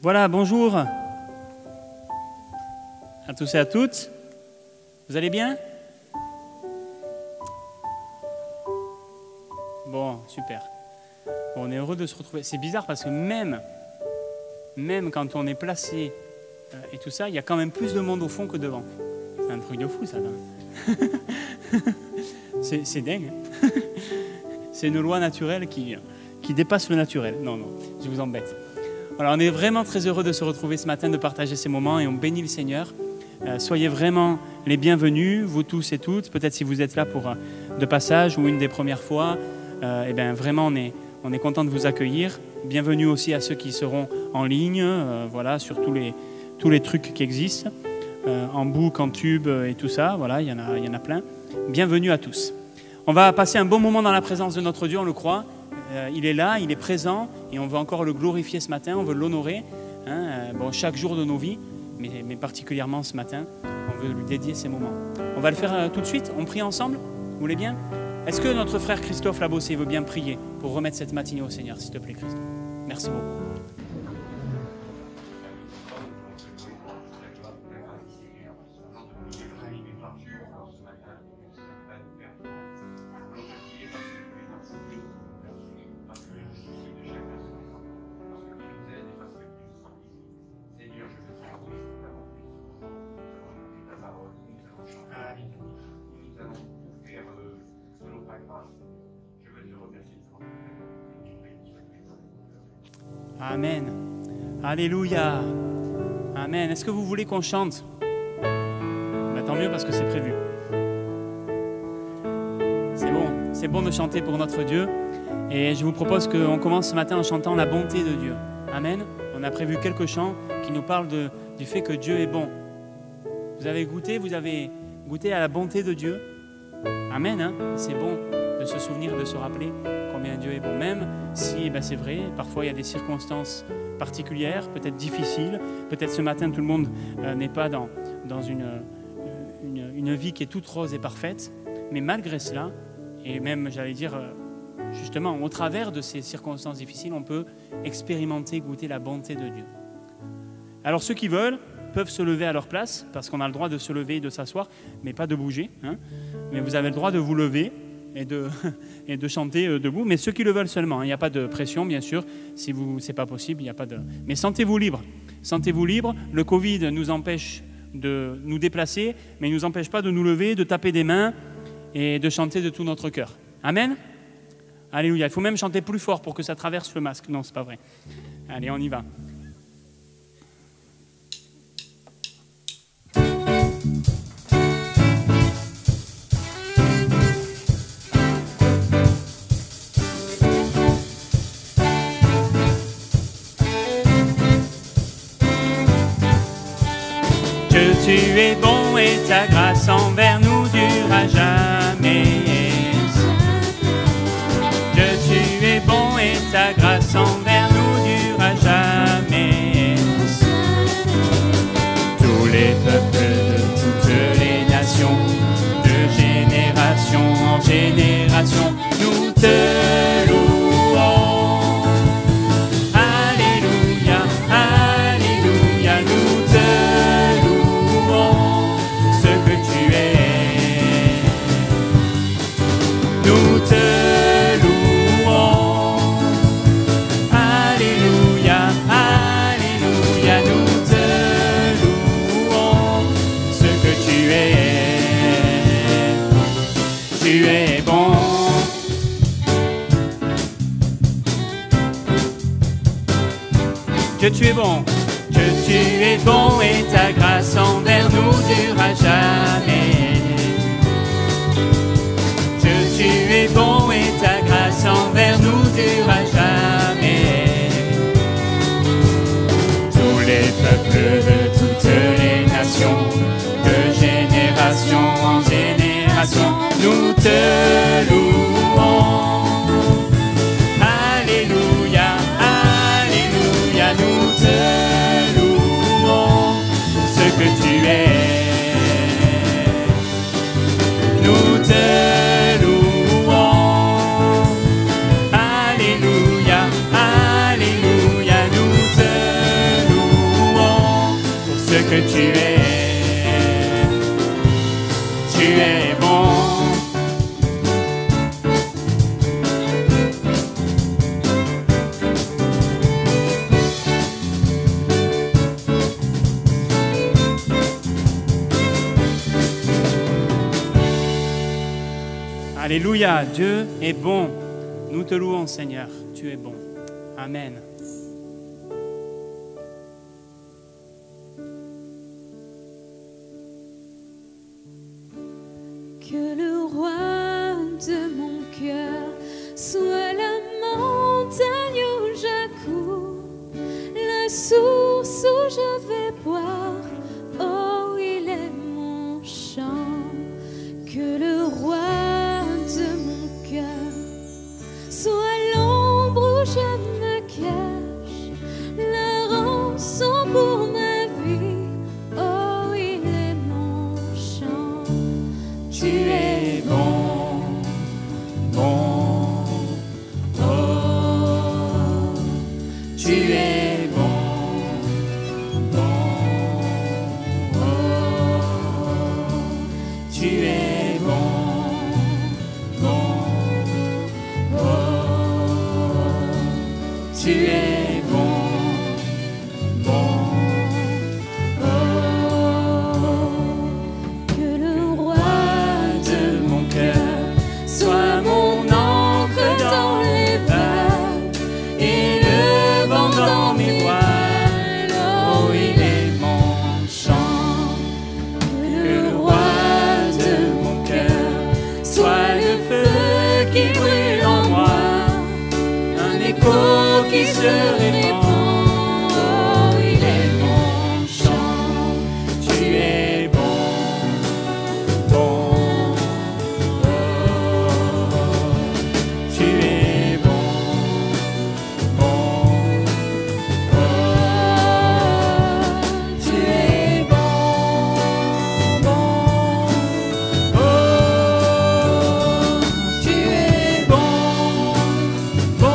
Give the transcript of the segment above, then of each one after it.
Voilà, bonjour à tous et à toutes. Vous allez bien? Bon, super. Bon, on est heureux de se retrouver. C'est bizarre parce que même quand on est placé et tout ça, il y a quand même plus de monde au fond que devant. C'est un truc de fou, ça. C'est dingue. C'est une loi naturelle qui dépasse le naturel. Non, je vous embête. Alors, on est vraiment très heureux de se retrouver ce matin, de partager ces moments et on bénit le Seigneur. Soyez vraiment les bienvenus, vous tous et toutes. Peut-être si vous êtes là pour de passage ou une des premières fois, vraiment on est content de vous accueillir. Bienvenue aussi à ceux qui seront en ligne, voilà, sur tous les trucs qui existent, en book, en tube et tout ça. Voilà, il y en a plein. Bienvenue à tous. On va passer un bon moment dans la présence de notre Dieu, on le croit. Il est là, il est présent et on veut encore le glorifier ce matin, on veut l'honorer, chaque jour de nos vies, mais particulièrement ce matin, on veut lui dédier ces moments. On va le faire tout de suite, on prie ensemble, vous voulez bien? Est-ce que notre frère Christophe Labossé veut bien prier pour remettre cette matinée au Seigneur, s'il te plaît, Christophe? Merci beaucoup. Amen. Alléluia. Amen. Est-ce que vous voulez qu'on chante? Tant mieux parce que c'est prévu. C'est bon de chanter pour notre Dieu. Et je vous propose qu'on commence ce matin en chantant la bonté de Dieu. Amen. On a prévu quelques chants qui nous parlent du fait que Dieu est bon. Vous avez goûté à la bonté de Dieu? Amen. Hein? C'est bon de se souvenir, de se rappeler combien Dieu est bon. Même si, c'est vrai, parfois il y a des circonstances particulières, peut-être difficiles. Peut-être ce matin, tout le monde n'est pas dans une vie qui est toute rose et parfaite. Mais malgré cela, et même, j'allais dire, justement, au travers de ces circonstances difficiles, on peut expérimenter, goûter la bonté de Dieu. Alors ceux qui veulent peuvent se lever à leur place, parce qu'on a le droit de se lever et de s'asseoir, mais pas de bouger. Hein. Mais vous avez le droit de vous lever et de chanter debout, mais ceux qui le veulent seulement. Il n'y a pas de pression, bien sûr. Si c'est pas possible, il n'y a pas de... Mais sentez-vous libre. Sentez-vous libre. Le Covid nous empêche de nous déplacer, mais il ne nous empêche pas de nous lever, de taper des mains et de chanter de tout notre cœur. Amen. Alléluia. Il faut même chanter plus fort pour que ça traverse le masque. Non, c'est pas vrai. Allez, on y va. Tu es bon et ta grâce envers nous durera jamais. Dieu, tu es bon et ta grâce envers nous durera jamais. Tous les peuples de toutes les nations, de génération en génération, nous te louons. Alléluia, alléluia, nous te Dieu, tu es bon. Dieu, tu es bon et ta grâce envers nous durera jamais. Dieu, tu es bon et ta grâce envers nous durera jamais. Tous les peuples de toutes les nations, de génération en génération, nous te louons. Alléluia, alléluia, nous te louons, ce que tu es. Nous te louons. Alléluia, alléluia, nous te louons. que tu es bon. Alléluia, Dieu est bon. Nous te louons, Seigneur, tu es bon. Amen. Que le roi de mon cœur soit la montagne où j'accours, la source où je vais boire. Oh, il est mon chant. Que le roi de mon cœur soit l'ombre où je me cache, la rançon pour ma vie. Oh, il est mon chant. Tu es bon, bon, oh, tu es bon, bon, oh, tu es bon, bon, oh, tu es bon, bon, oh. Que le roi De mon cœur, sois mon encre dans les vagues et le vent dans mes voiles. Oh, il est mon chant. Que le roi de mon cœur soit le feu qui brûle en moi, un écho qui se répand. Oh, il est mon chant. Tu es bon, bon. Tu es bon, bon, tu es bon, bon, tu es bon, bon,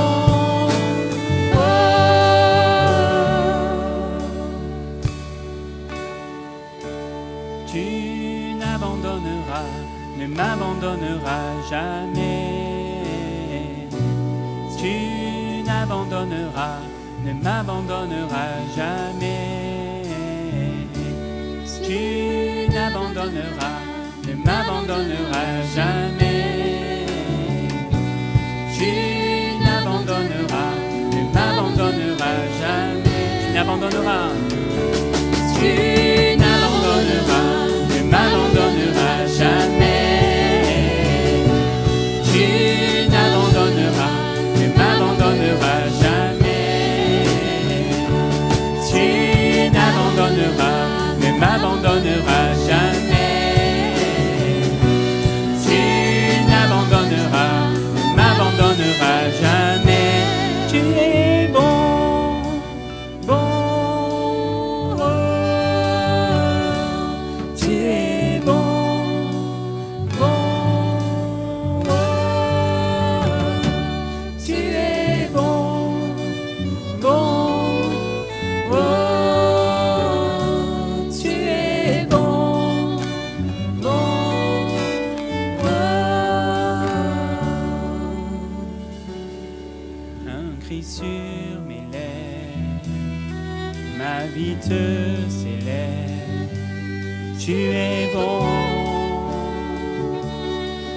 tu n'abandonneras, ne m'abandonneras jamais. Tu n'abandonneras, ne m'abandonneras jamais. Tu n'abandonneras, ne m'abandonneras jamais. Tu n'abandonneras, ne m'abandonneras jamais. Tu n'abandonneras, tu n'abandonneras, ne m'abandonneras jamais. Tu n'abandonneras, ne m'abandonneras jamais. Tu n'abandonneras, ne m'abandonneras jamais. Tu n'abandonneras, ne m'abandonneras jamais. Tu es bon, bon, oh. Tu es bon, bon, oh. Tu es bon, bon, oh. Tu es bon, bon, oh. Un cri sur mes lèvres, ma vie te célèbre. Tu es bon,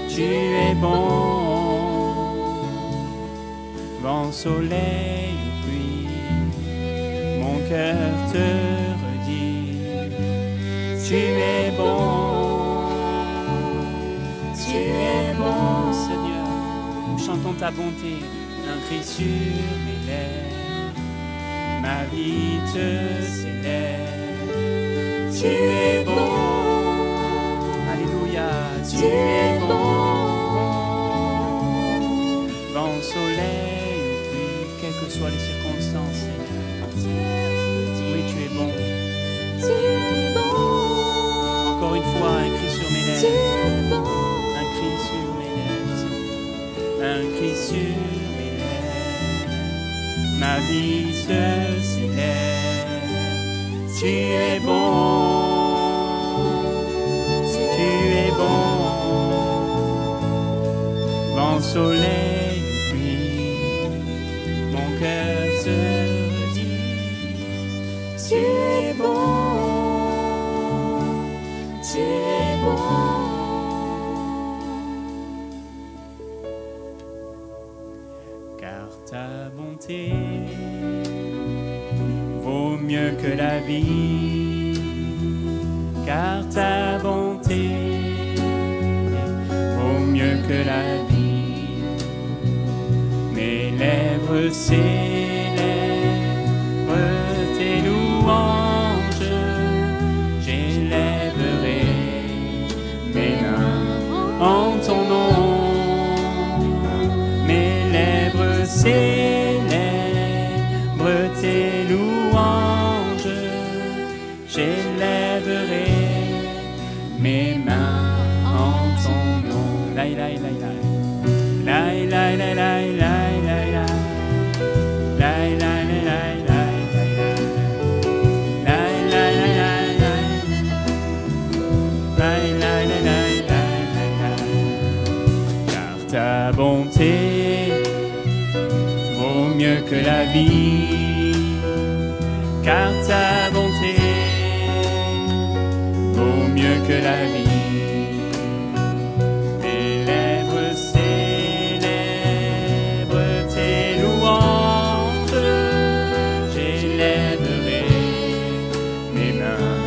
tu es bon. Vent, soleil ou pluie, mon cœur te redit. Tu es bon, tu es bon, Seigneur. Nous chantons ta bonté, un cri sur mes lèvres, ma vie te célèbre. Tu es bon, alléluia, tu es bon. Vent, soleil ou pluie, quelles que soient les circonstances, Seigneur. Oui, tu es bon. Tu es bon. Encore une fois, un cri sur mes Tu lèvres, es bon. un cri sur mes lèvres, Seigneur. Un cri sur mes lèvres, ma vie te célèbre. Tu Tu es bon, tu es bon. Vent, soleil, pluie, mon cœur se redit. Tu es bon, tu es bon. Car ta bonté vaut mieux que la vie, car ta bonté vaut mieux que la vie. Mes lèvres célèbrent tes louanges, j'élèverai mes mains en ton nom. Mes lèvres célèbrent tes louanges, j'élèverai mes mains en ton nom. Lai, lai, lai, lai. Lai, lai, lai, lai, lai, lai, lai. Lai, lai, lai, lai, lai, lai, lai. Lai, lai, lai, lai, lai. Lai, lai, lai, lai, lai, lai, lai. Car ta bonté vaut mieux que la vie, car ta bonté vaut mieux que la vie. Mes lèvres célèbrent tes louanges, j'élèverai mes mains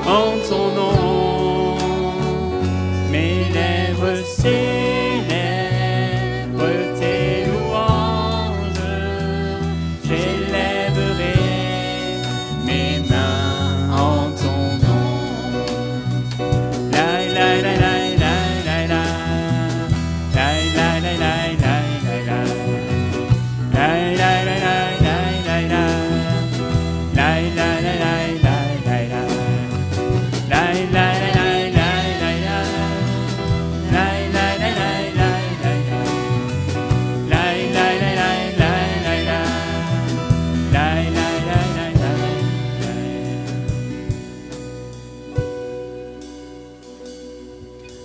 en ton nom. Mes lèvres célèbrent tes louanges, j'élèverai mes mains en ton nom. Lai, lai, lai, lai, lai, lai, lai. Lai, lai, lai, lai, lai, lai, lai. Lai, lai, lai, lai, lai, lai, lai. Lai, lai, lai, lai, lai, lai, lai. Lai, lai, lai, lai, lai, lai, lai. Lai, lai, lai, lai, lai, lai, lai. Lai, lai, lai, lai, lai, lai, lai. Lai, lai, lai, lai, lai, lai.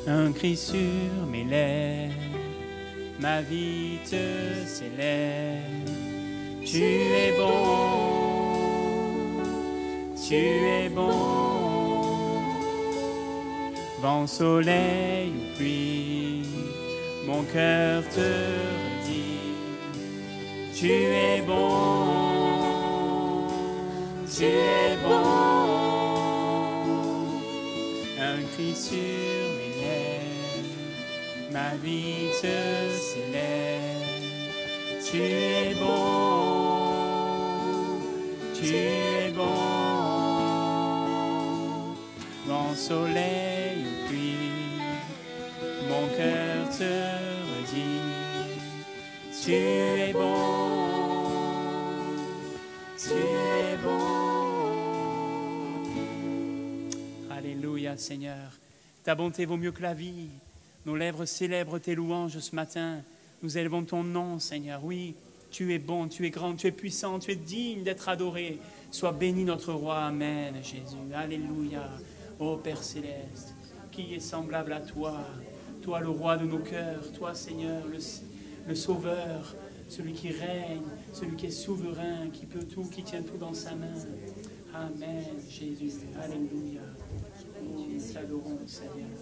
Un cri sur mes lèvres, ma vie te célèbre. Tu es bon, tu es bon. Vent, soleil ou pluie, mon cœur te redit. Tu es bon, tu es bon. Un cri sur mes lèvres, ma vie te célèbre. Tu es bon, tu es bon. Vent, soleil ou pluie, mon cœur te redit. Tu es bon, tu es bon. Alléluia, Seigneur. Ta bonté vaut mieux que la vie. Nos lèvres célèbrent tes louanges ce matin. Nous élevons ton nom, Seigneur. Oui, tu es bon, tu es grand, tu es puissant, tu es digne d'être adoré. Sois béni notre roi. Amen, Jésus. Alléluia. Ô Père céleste, qui est semblable à toi? Toi, le roi de nos cœurs. Toi, Seigneur, le sauveur, celui qui règne, celui qui est souverain, qui peut tout, qui tient tout dans sa main. Amen, Jésus. Alléluia. Nous t'adorons, Seigneur.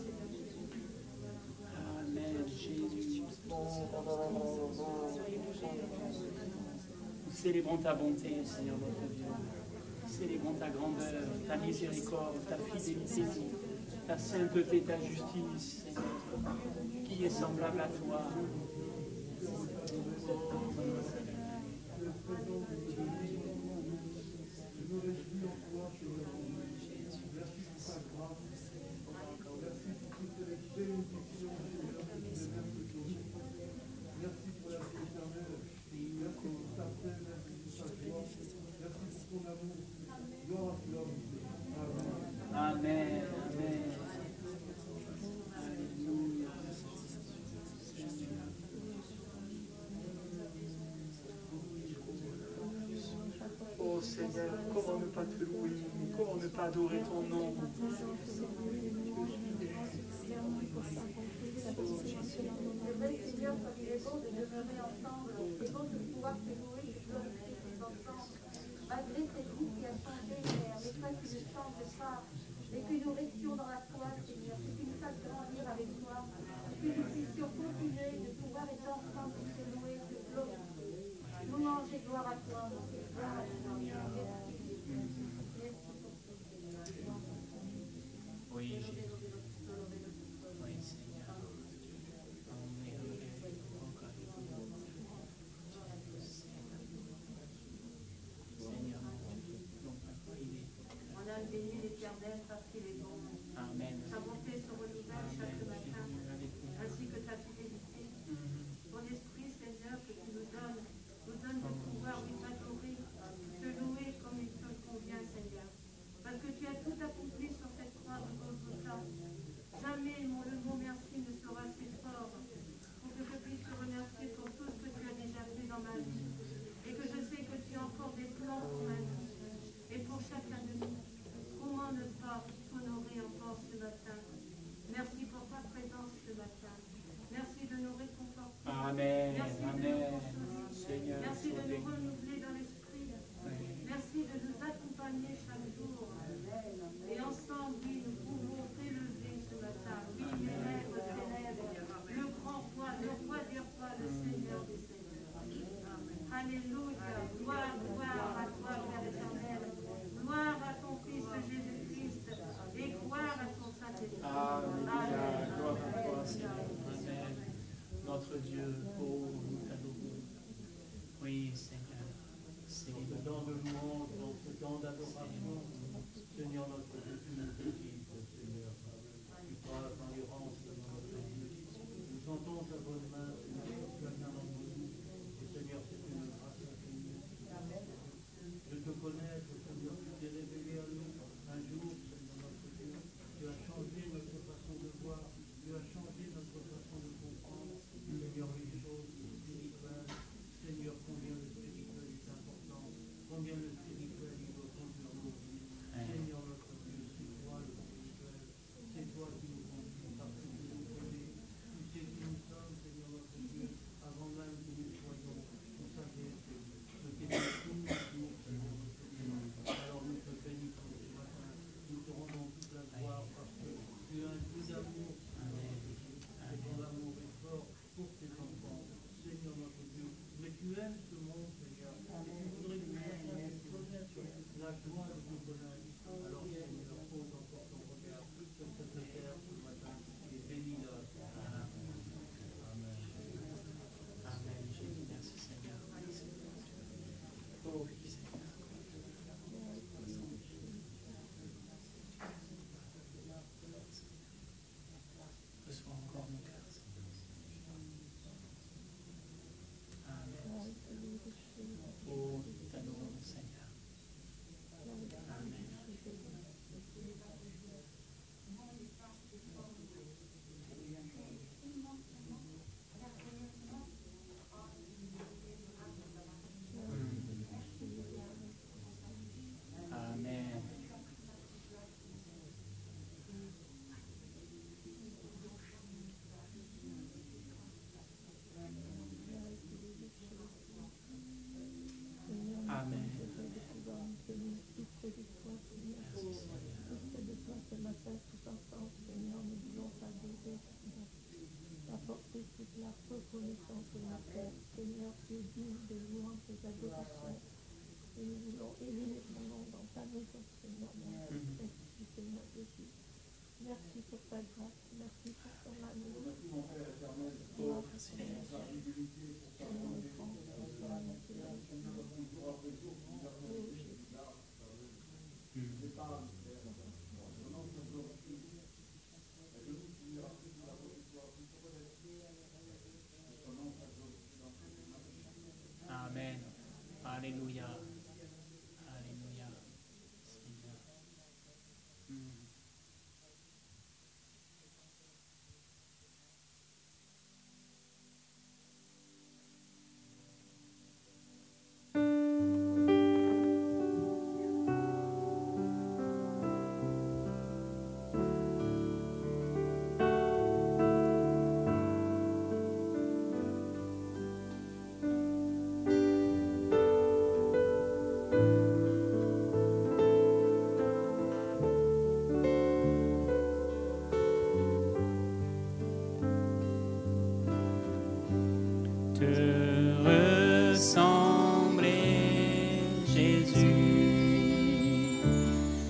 Amen, Jésus. Nous célébrons ta bonté, Seigneur notre Dieu. Nous célébrons ta grandeur, ta miséricorde, ta fidélité, ta sainteté, ta justice, Seigneur. Qui est semblable à toi? Amen, amen. Alléluia. Oh Seigneur, comment ne pas te louer, comment ne pas adorer ton nom. C'est vrai, Seigneur, parce qu'il est bon de demeurer ensemble, c'est bon de pouvoir te louer, te glorifier tous ensemble. Malgré cette vie qui a changé, Père, mais toi qui ne changes pas, et que nous restions dans la foi, Seigneur, que tu nous fasses grandir avec toi, que nous puissions continuer de pouvoir être ensemble pour te louer, te glorifier. Louange et gloire à toi, mon Dieu. Gloire à toi. Merci. Merci pour tout. Oui, Jésus. Oui, Seigneur. Seigneur, On a béni l'Éternel parce qu'il est bon. Amen. Sa bonté se renouvelle chaque matin, ainsi que ta fidélité. Ton esprit, Seigneur, que tu nous donnes de pouvoir t'adorer, te louer comme il te convient, Seigneur. Parce que tu as tout accompli sur cette croix de Golgotha. Jamais le mot merci ne sera assez fort pour que je puisse te remercier pour tout ce que tu as déjà fait dans ma vie. Et que je sais que tu as encore des plans pour ma vie. Et pour chacun de nous. Comment ne pas t'honorer encore ce matin? Merci pour ta présence ce matin. Merci de nous réconforter. Amen. Merci de nous consoler. Seigneur, Merci de nous renouveler dans l'esprit. Merci de nous accompagner chaque jour. Et ensemble, oui, nous pouvons t'élever ce matin. Oui, les lèvres s'élèvent. Le grand roi, le roi des rois, le Seigneur des seigneurs. Alléluia. Gloire, gloire à toi, Père éternel. Gloire à ton Fils Jésus-Christ. Et gloire à ton Saint-Esprit. Alléluia. Gloire à toi, Seigneur. Amen. Notre Dieu, oh, nous t'adorons. Oui, Seigneur. C'est Dans ce temps de louange, dans ce temps d'adoration, Seigneur notre Dieu, tu nous visites, Seigneur. Tu passes dans l'errance de notre vie. Nous sentons ta bonne main, Seigneur, sur chacun d'entre nous. Et Seigneur, c'est une grâce infinie. De te connaître, Seigneur, tu t'es révélé à nous un jour, Seigneur notre Dieu. Tu as changé notre façon de voir, tu as changé notre façon de comprendre, Seigneur, les choses spirituelles. Seigneur, combien le spirituel est important, combien le spirituel il doit conduire nos vies. Seigneur notre Dieu, c'est toi le spirituel, c'est toi qui nous conduis parce que tu nous connais. Tu sais qui nous sommes, Seigneur notre Dieu, avant même que nous soyons. Vous savez que tu es tout, Seigneur notre Dieu. Alors nous te bénissons ce matin, nous te rendons toute la gloire parce que tu es un Dieu d'amour, Seigneur notre Dieu, et ton amour est fort pour tes enfants. Seigneur notre Dieu, mais tu aimes ce monde, Seigneur, et tu voudrais que nous connaissions la joie de ton bonheur. Alors, Seigneur, pose encore ton regard sur cette terre ce matin et bénis-la. Amen. Amen, Jésus. Merci, Seigneur. Oh, oui, Seigneur. Reçois encore mon cœur, Seigneur. Amen. Oh, nous t'adorons, Seigneur. Amen. Amen. Amen. Apporter toute la reconnaissance de la terre. Seigneur, tu es digne de louange et d'adoration. Et nous voulons élever ton nom dans ta maison, Seigneur. Merci, Seigneur Jésus. Merci pour ta grâce. Merci pour ton amour. Oh, Seigneur. Amen. Alléluia. Alléluia. Seigneur. ressembler, Jésus,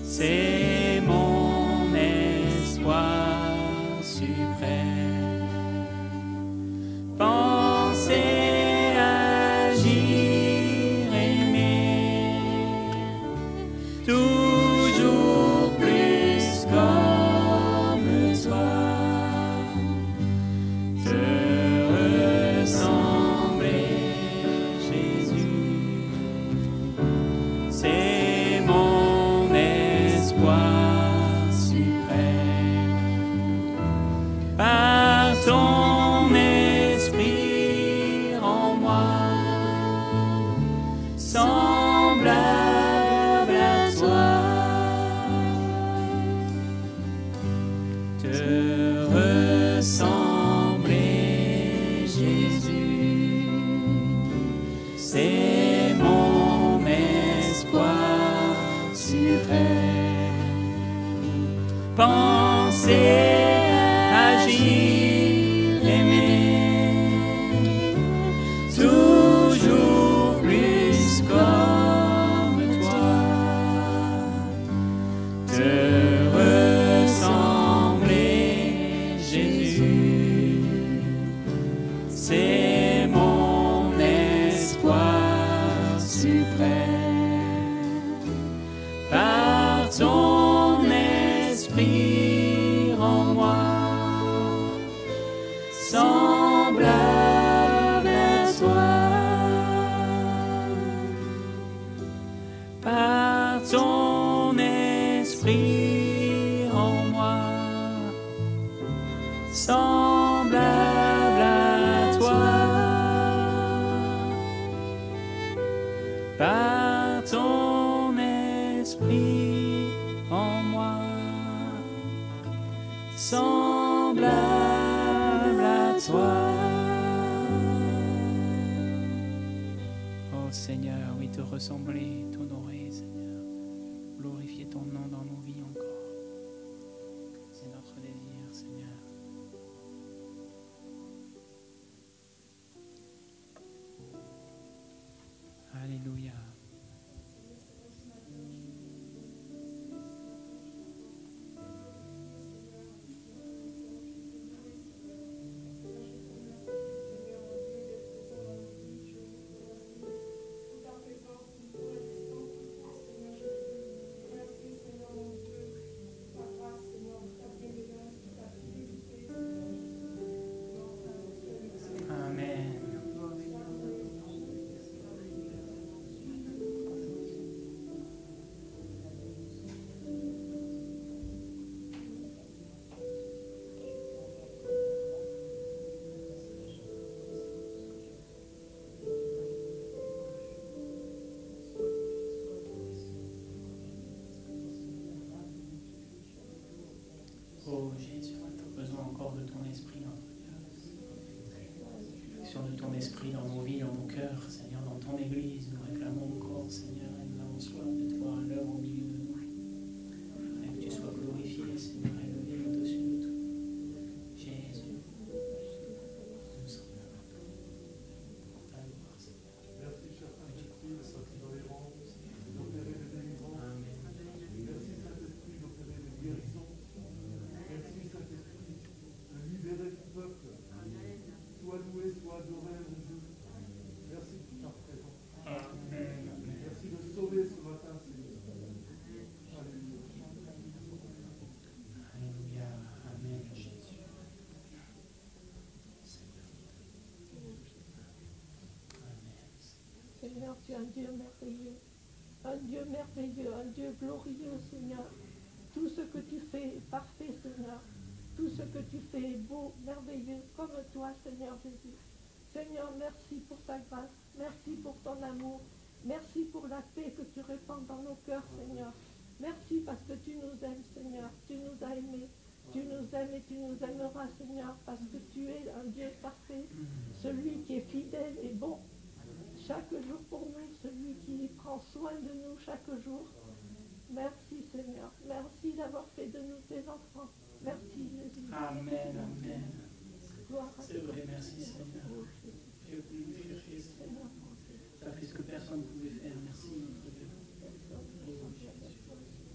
c'est mon espoir suprême. Penser, agir, aimer, toujours plus comme toi. Te ressembler, Jésus, c'est mon espoir suprême. Par ton esprit en moi, semblable à toi, te ressembler, Jésus, c'est mon espoir suprême. Penser, agir, aimer, toujours plus comme toi, te ressembler, Jésus, c'est mon espoir suprême. Par ton esprit en moi, semblable à toi. Par ton esprit en moi, semblable à toi. Par ton esprit en moi, semblable à toi. Oh Seigneur, oui, te ressembler, t'honorer, Seigneur. Glorifier ton nom dans nos vies encore. C'est notre désir, Seigneur. Alléluia. Amen. Oh Jésus, on a besoin encore de ton esprit dans nos cœurs. L'action de ton esprit dans nos vies, dans nos cœurs, Seigneur, dans ton Église. Nous réclamons encore, Seigneur, et nous avons soif de toi à l'œuvre au milieu de nous. Et que tu sois glorifié, Seigneur, élevé au-dessus de tout. Jésus, nous sommes là. Ta gloire, Seigneur. Merci, cher Saint-Esprit, de votre tolérance, d'opérer des délivrances. Amen. Merci, Saint-Esprit, d'opérer des guérisons. Merci, Saint-Esprit, de libérer ton peuple. Sois loué, sois adoré, mon Dieu. Merci pour ta présence. Amen. Merci de sauver ce matin, Seigneur. Alléluia. Alléluia. Amen, Jésus. Seigneur, tu es un Dieu merveilleux, un Dieu merveilleux, un Dieu glorieux, Seigneur. Tout ce que tu fais est parfait, Seigneur. Tout ce que tu fais est beau, merveilleux, comme toi, Seigneur Jésus. Seigneur, merci pour ta grâce, merci pour ton amour, merci pour la paix que tu répands dans nos cœurs, Seigneur. Merci parce que tu nous aimes, Seigneur. Tu nous as aimés. Tu nous aimes et tu nous aimeras, Seigneur, parce que tu es un Dieu parfait, celui qui est fidèle et bon chaque jour pour nous, celui qui prend soin de nous chaque jour. Merci, Seigneur. Merci d'avoir fait de nous tes enfants. Merci, Jésus. Amen, amen. Gloire à C'est toi. vrai, merci Seigneur. Oh, Jésus. Tu as voulu nous chercher, Seigneur. Tu as fait ce que personne ne pouvait faire. Merci, notre Dieu.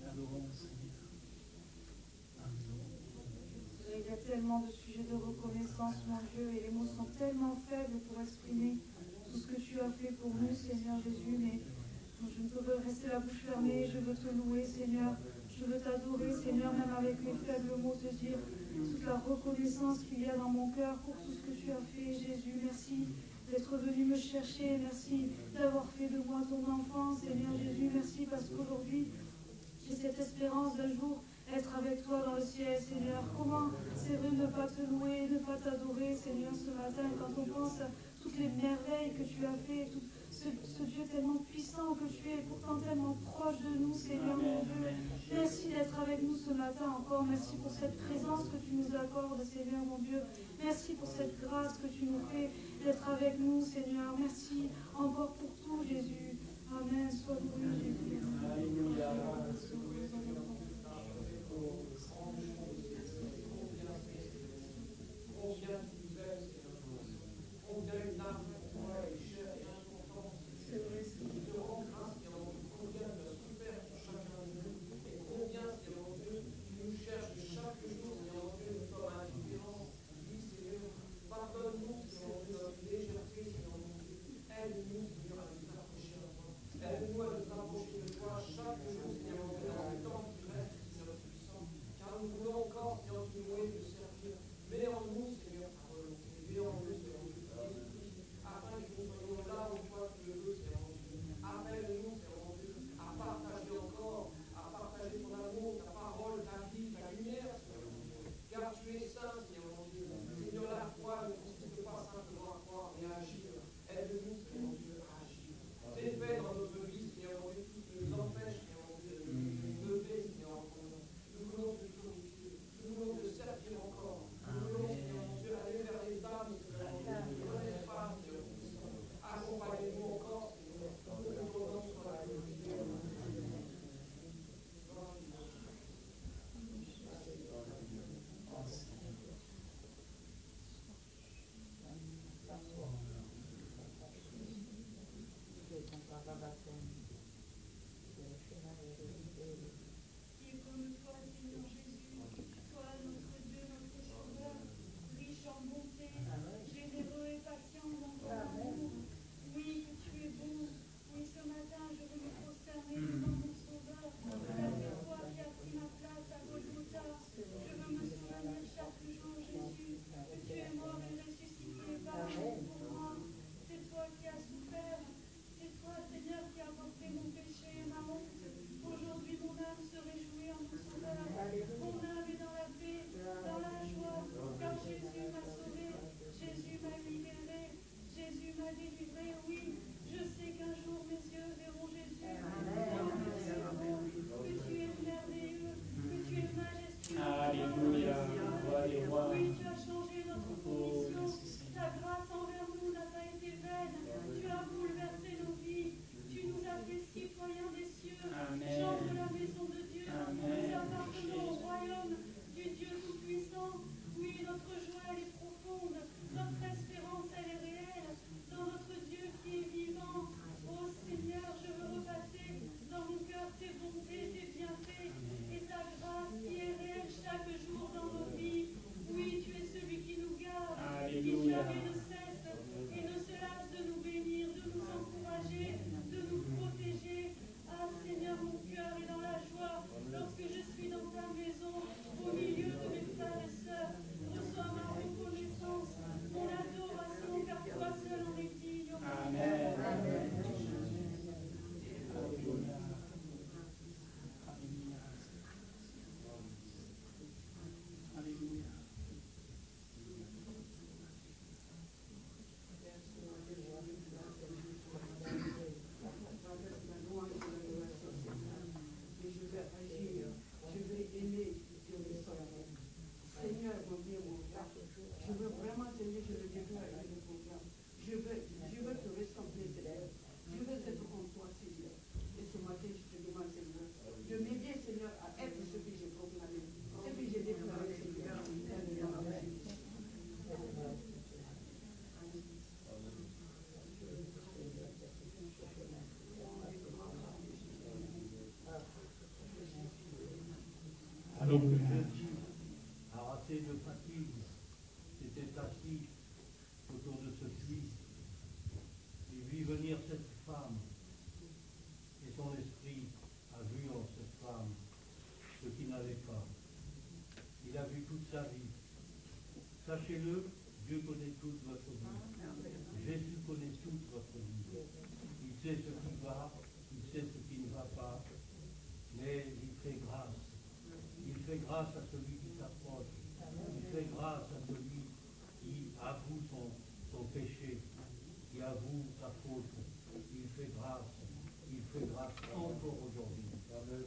Adorons, Seigneur. Amen. Il y a tellement de sujets de reconnaissance, mon Dieu, et les mots sont tellement faibles pour exprimer tout ce que tu as fait pour nous, Seigneur Jésus, mais je ne peux pas rester la bouche fermée. Je veux te louer, Seigneur. Je veux t'adorer, Seigneur, même avec mes faibles mots, te dire toute la reconnaissance qu'il y a dans mon cœur pour tout ce que tu as fait, Jésus. Merci d'être venu me chercher. Merci d'avoir fait de moi ton enfant, Seigneur Jésus. Merci parce qu'aujourd'hui, j'ai cette espérance d'un jour être avec toi dans le ciel, Seigneur. Comment c'est vrai de ne pas te louer, de ne pas t'adorer, Seigneur, ce matin, quand on pense à toutes les merveilles que tu as fait, tout ce Dieu tellement puissant que tu es, pourtant tellement proche de nous, Seigneur, mon Dieu. Merci d'être avec nous ce matin encore. Merci pour cette présence que tu nous accordes, Seigneur, mon Dieu. Merci pour cette grâce que tu nous fais d'être avec nous, Seigneur. Merci encore pour tout, Jésus. Amen. Sois loué, Jésus. Alléluia. Alléluia. lassé de fatigue, s'était assis autour de ce puits et vit venir cette femme. Et son esprit a vu en cette femme ce qui n'allait pas. Il a vu toute sa vie. Sachez-le, Dieu connaît toute votre vie. Jésus connaît toute votre vie. Il sait ce qui va, il sait ce qui ne va pas, mais il fait grâce. Il fait grâce à celui qui s'approche. Il fait grâce à celui qui avoue son péché, qui avoue sa faute. Il fait grâce. Il fait grâce encore aujourd'hui. Amen.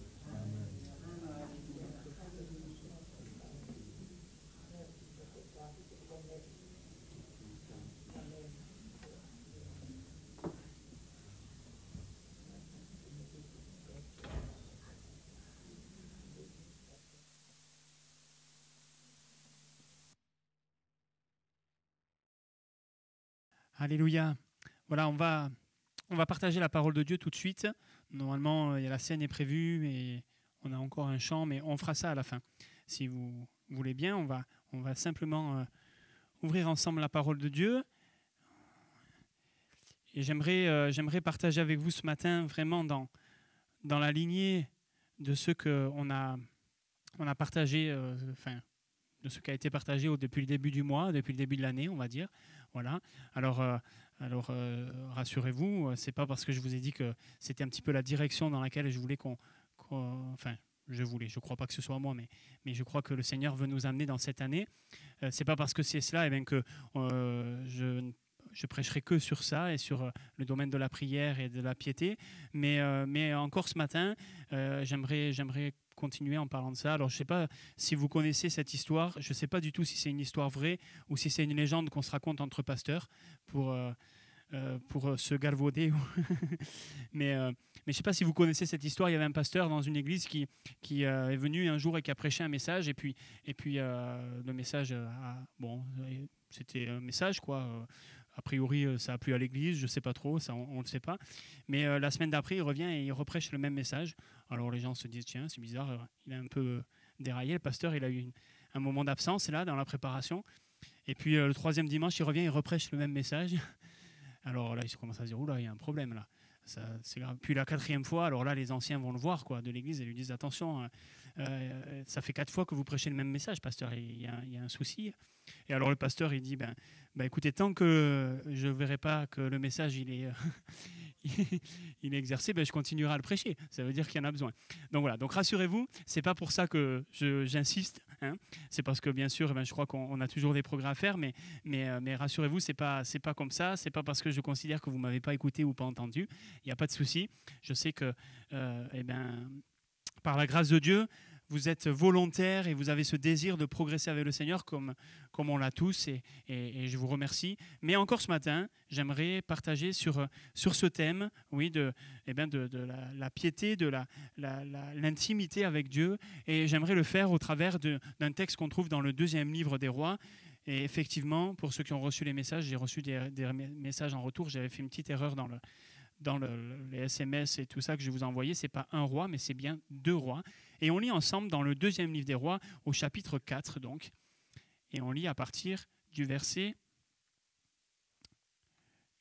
Alléluia. Voilà, on va partager la parole de Dieu tout de suite. Normalement, la scène est prévue et on a encore un chant, mais on fera ça à la fin. Si vous voulez bien, on va simplement ouvrir ensemble la parole de Dieu. Et j'aimerais partager avec vous ce matin vraiment dans la lignée de ce qu'on a partagé, de ce qui a été partagé depuis le début du mois, depuis le début de l'année, on va dire. Voilà. Alors rassurez-vous, c'est pas parce que je vous ai dit que c'était un petit peu la direction dans laquelle je voulais je crois pas que ce soit moi, mais je crois que le Seigneur veut nous amener dans cette année. C'est pas parce que c'est cela que je prêcherai que sur ça et sur le domaine de la prière et de la piété. Mais encore ce matin, j'aimerais continuer en parlant de ça. Alors, je ne sais pas si vous connaissez cette histoire. Je ne sais pas du tout si c'est une histoire vraie ou si c'est une légende qu'on se raconte entre pasteurs pour se galvauder. Mais je ne sais pas si vous connaissez cette histoire. Il y avait un pasteur dans une église qui est venu un jour et qui a prêché un message. Et puis le message, c'était un message, quoi. A priori, ça a plu à l'église, je ne sais pas trop, ça on ne le sait pas. Mais la semaine d'après, il revient et il reprêche le même message. Alors les gens se disent, tiens, c'est bizarre, il a un peu déraillé. Le pasteur, il a eu un moment d'absence là, dans la préparation. Et puis le troisième dimanche, il revient, il reprêche le même message. Alors là, il commence à se dire, oula, il y a un problème là. C'est grave. Puis la quatrième fois, alors là, les anciens vont le voir de l'église et lui disent, attention, ça fait 4 fois que vous prêchez le même message, pasteur, il y a un souci. Et alors le pasteur, il dit, écoutez, tant que je ne verrai pas que le message il est exercé, je continuerai à le prêcher. Ça veut dire qu'il y en a besoin. Donc voilà, donc rassurez-vous, c'est pas pour ça que j'insiste. Hein. C'est parce que bien sûr, je crois qu'on a toujours des progrès à faire, mais rassurez-vous, c'est pas comme ça. C'est pas parce que je considère que vous m'avez pas écouté ou pas entendu. Il n'y a pas de souci. Je sais que, par la grâce de Dieu, vous êtes volontaire et vous avez ce désir de progresser avec le Seigneur comme on l'a tous et je vous remercie. Mais encore ce matin, j'aimerais partager sur ce thème, oui, de la piété, de l'intimité avec Dieu, et j'aimerais le faire au travers d'un texte qu'on trouve dans le 2e livre des Rois. Et effectivement, pour ceux qui ont reçu les messages, j'ai reçu des messages en retour. J'avais fait une petite erreur dans les SMS et tout ça que je vous ai envoyé. Ce n'est pas un roi, mais c'est bien 2 rois. Et on lit ensemble dans le 2e livre des Rois, au chapitre 4, donc. Et on lit à partir du verset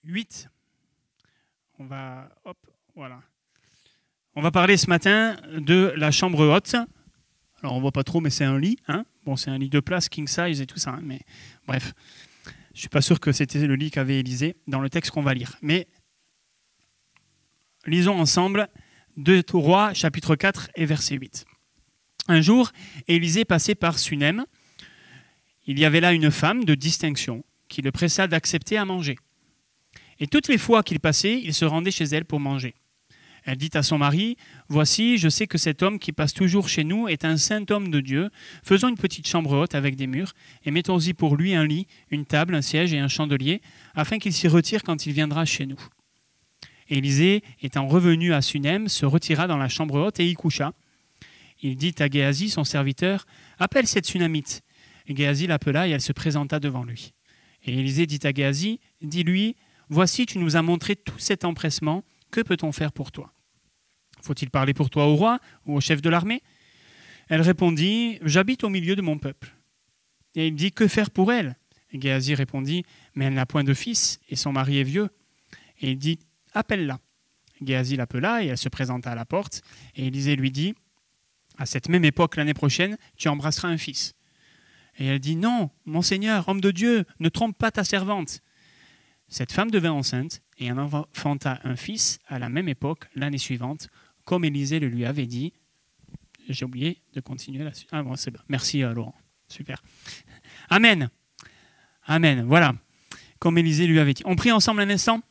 8. On va parler ce matin de la chambre haute. Alors, on ne voit pas trop, mais c'est un lit. Hein. Bon, c'est un lit de place, king size et tout ça. Hein, mais bref, je ne suis pas sûr que c'était le lit qu'avait Élisée dans le texte qu'on va lire. Mais lisons ensemble 2 Rois, chapitre 4 et verset 8. Un jour, Élisée passait par Sunem. Il y avait là une femme de distinction qui le pressa d'accepter à manger. Et toutes les fois qu'il passait, il se rendait chez elle pour manger. Elle dit à son mari, « Voici, je sais que cet homme qui passe toujours chez nous est un saint homme de Dieu. Faisons une petite chambre haute avec des murs, et mettons-y pour lui un lit, une table, un siège et un chandelier, afin qu'il s'y retire quand il viendra chez nous. » Élisée, étant revenu à Sunem, se retira dans la chambre haute et y coucha. Il dit à Géasi, son serviteur, « Appelle cette Sunamite. » Et Géasi l'appela et elle se présenta devant lui. Et Élisée dit à Géasi, « Dis-lui, voici, tu nous as montré tout cet empressement. Que peut-on faire pour toi? Faut-il parler pour toi au roi ou au chef de l'armée ?» Elle répondit, « J'habite au milieu de mon peuple. » Et il dit, que faire pour elle? Et Géasi répondit, mais elle n'a point de fils, et son mari est vieux. Et il dit, appelle-la. Géasi l'appela, et elle se présenta à la porte. Et Élisée lui dit, à cette même époque, l'année prochaine, tu embrasseras un fils. Et elle dit, non, mon Seigneur, homme de Dieu, ne trompe pas ta servante. Cette femme devint enceinte, et en enfanta un fils à la même époque, l'année suivante, comme Élisée le lui avait dit. J'ai oublié de continuer là-dessus. Ah bon, c'est bon. Merci Laurent. Super. Amen. Amen. Voilà. Comme Élisée lui avait dit. On prie ensemble un instant.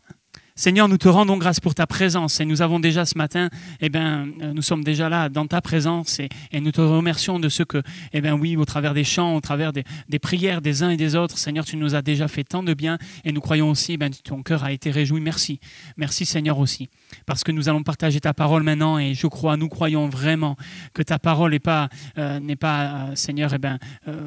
Seigneur, nous te rendons grâce pour ta présence et nous avons déjà ce matin, nous sommes déjà là dans ta présence et nous te remercions de ce que, oui, au travers des chants, au travers des prières des uns et des autres, Seigneur, tu nous as déjà fait tant de bien et nous croyons aussi, ton cœur a été réjoui. Merci. Merci Seigneur aussi, parce que nous allons partager ta parole maintenant et nous croyons vraiment que ta parole n'est pas, Seigneur,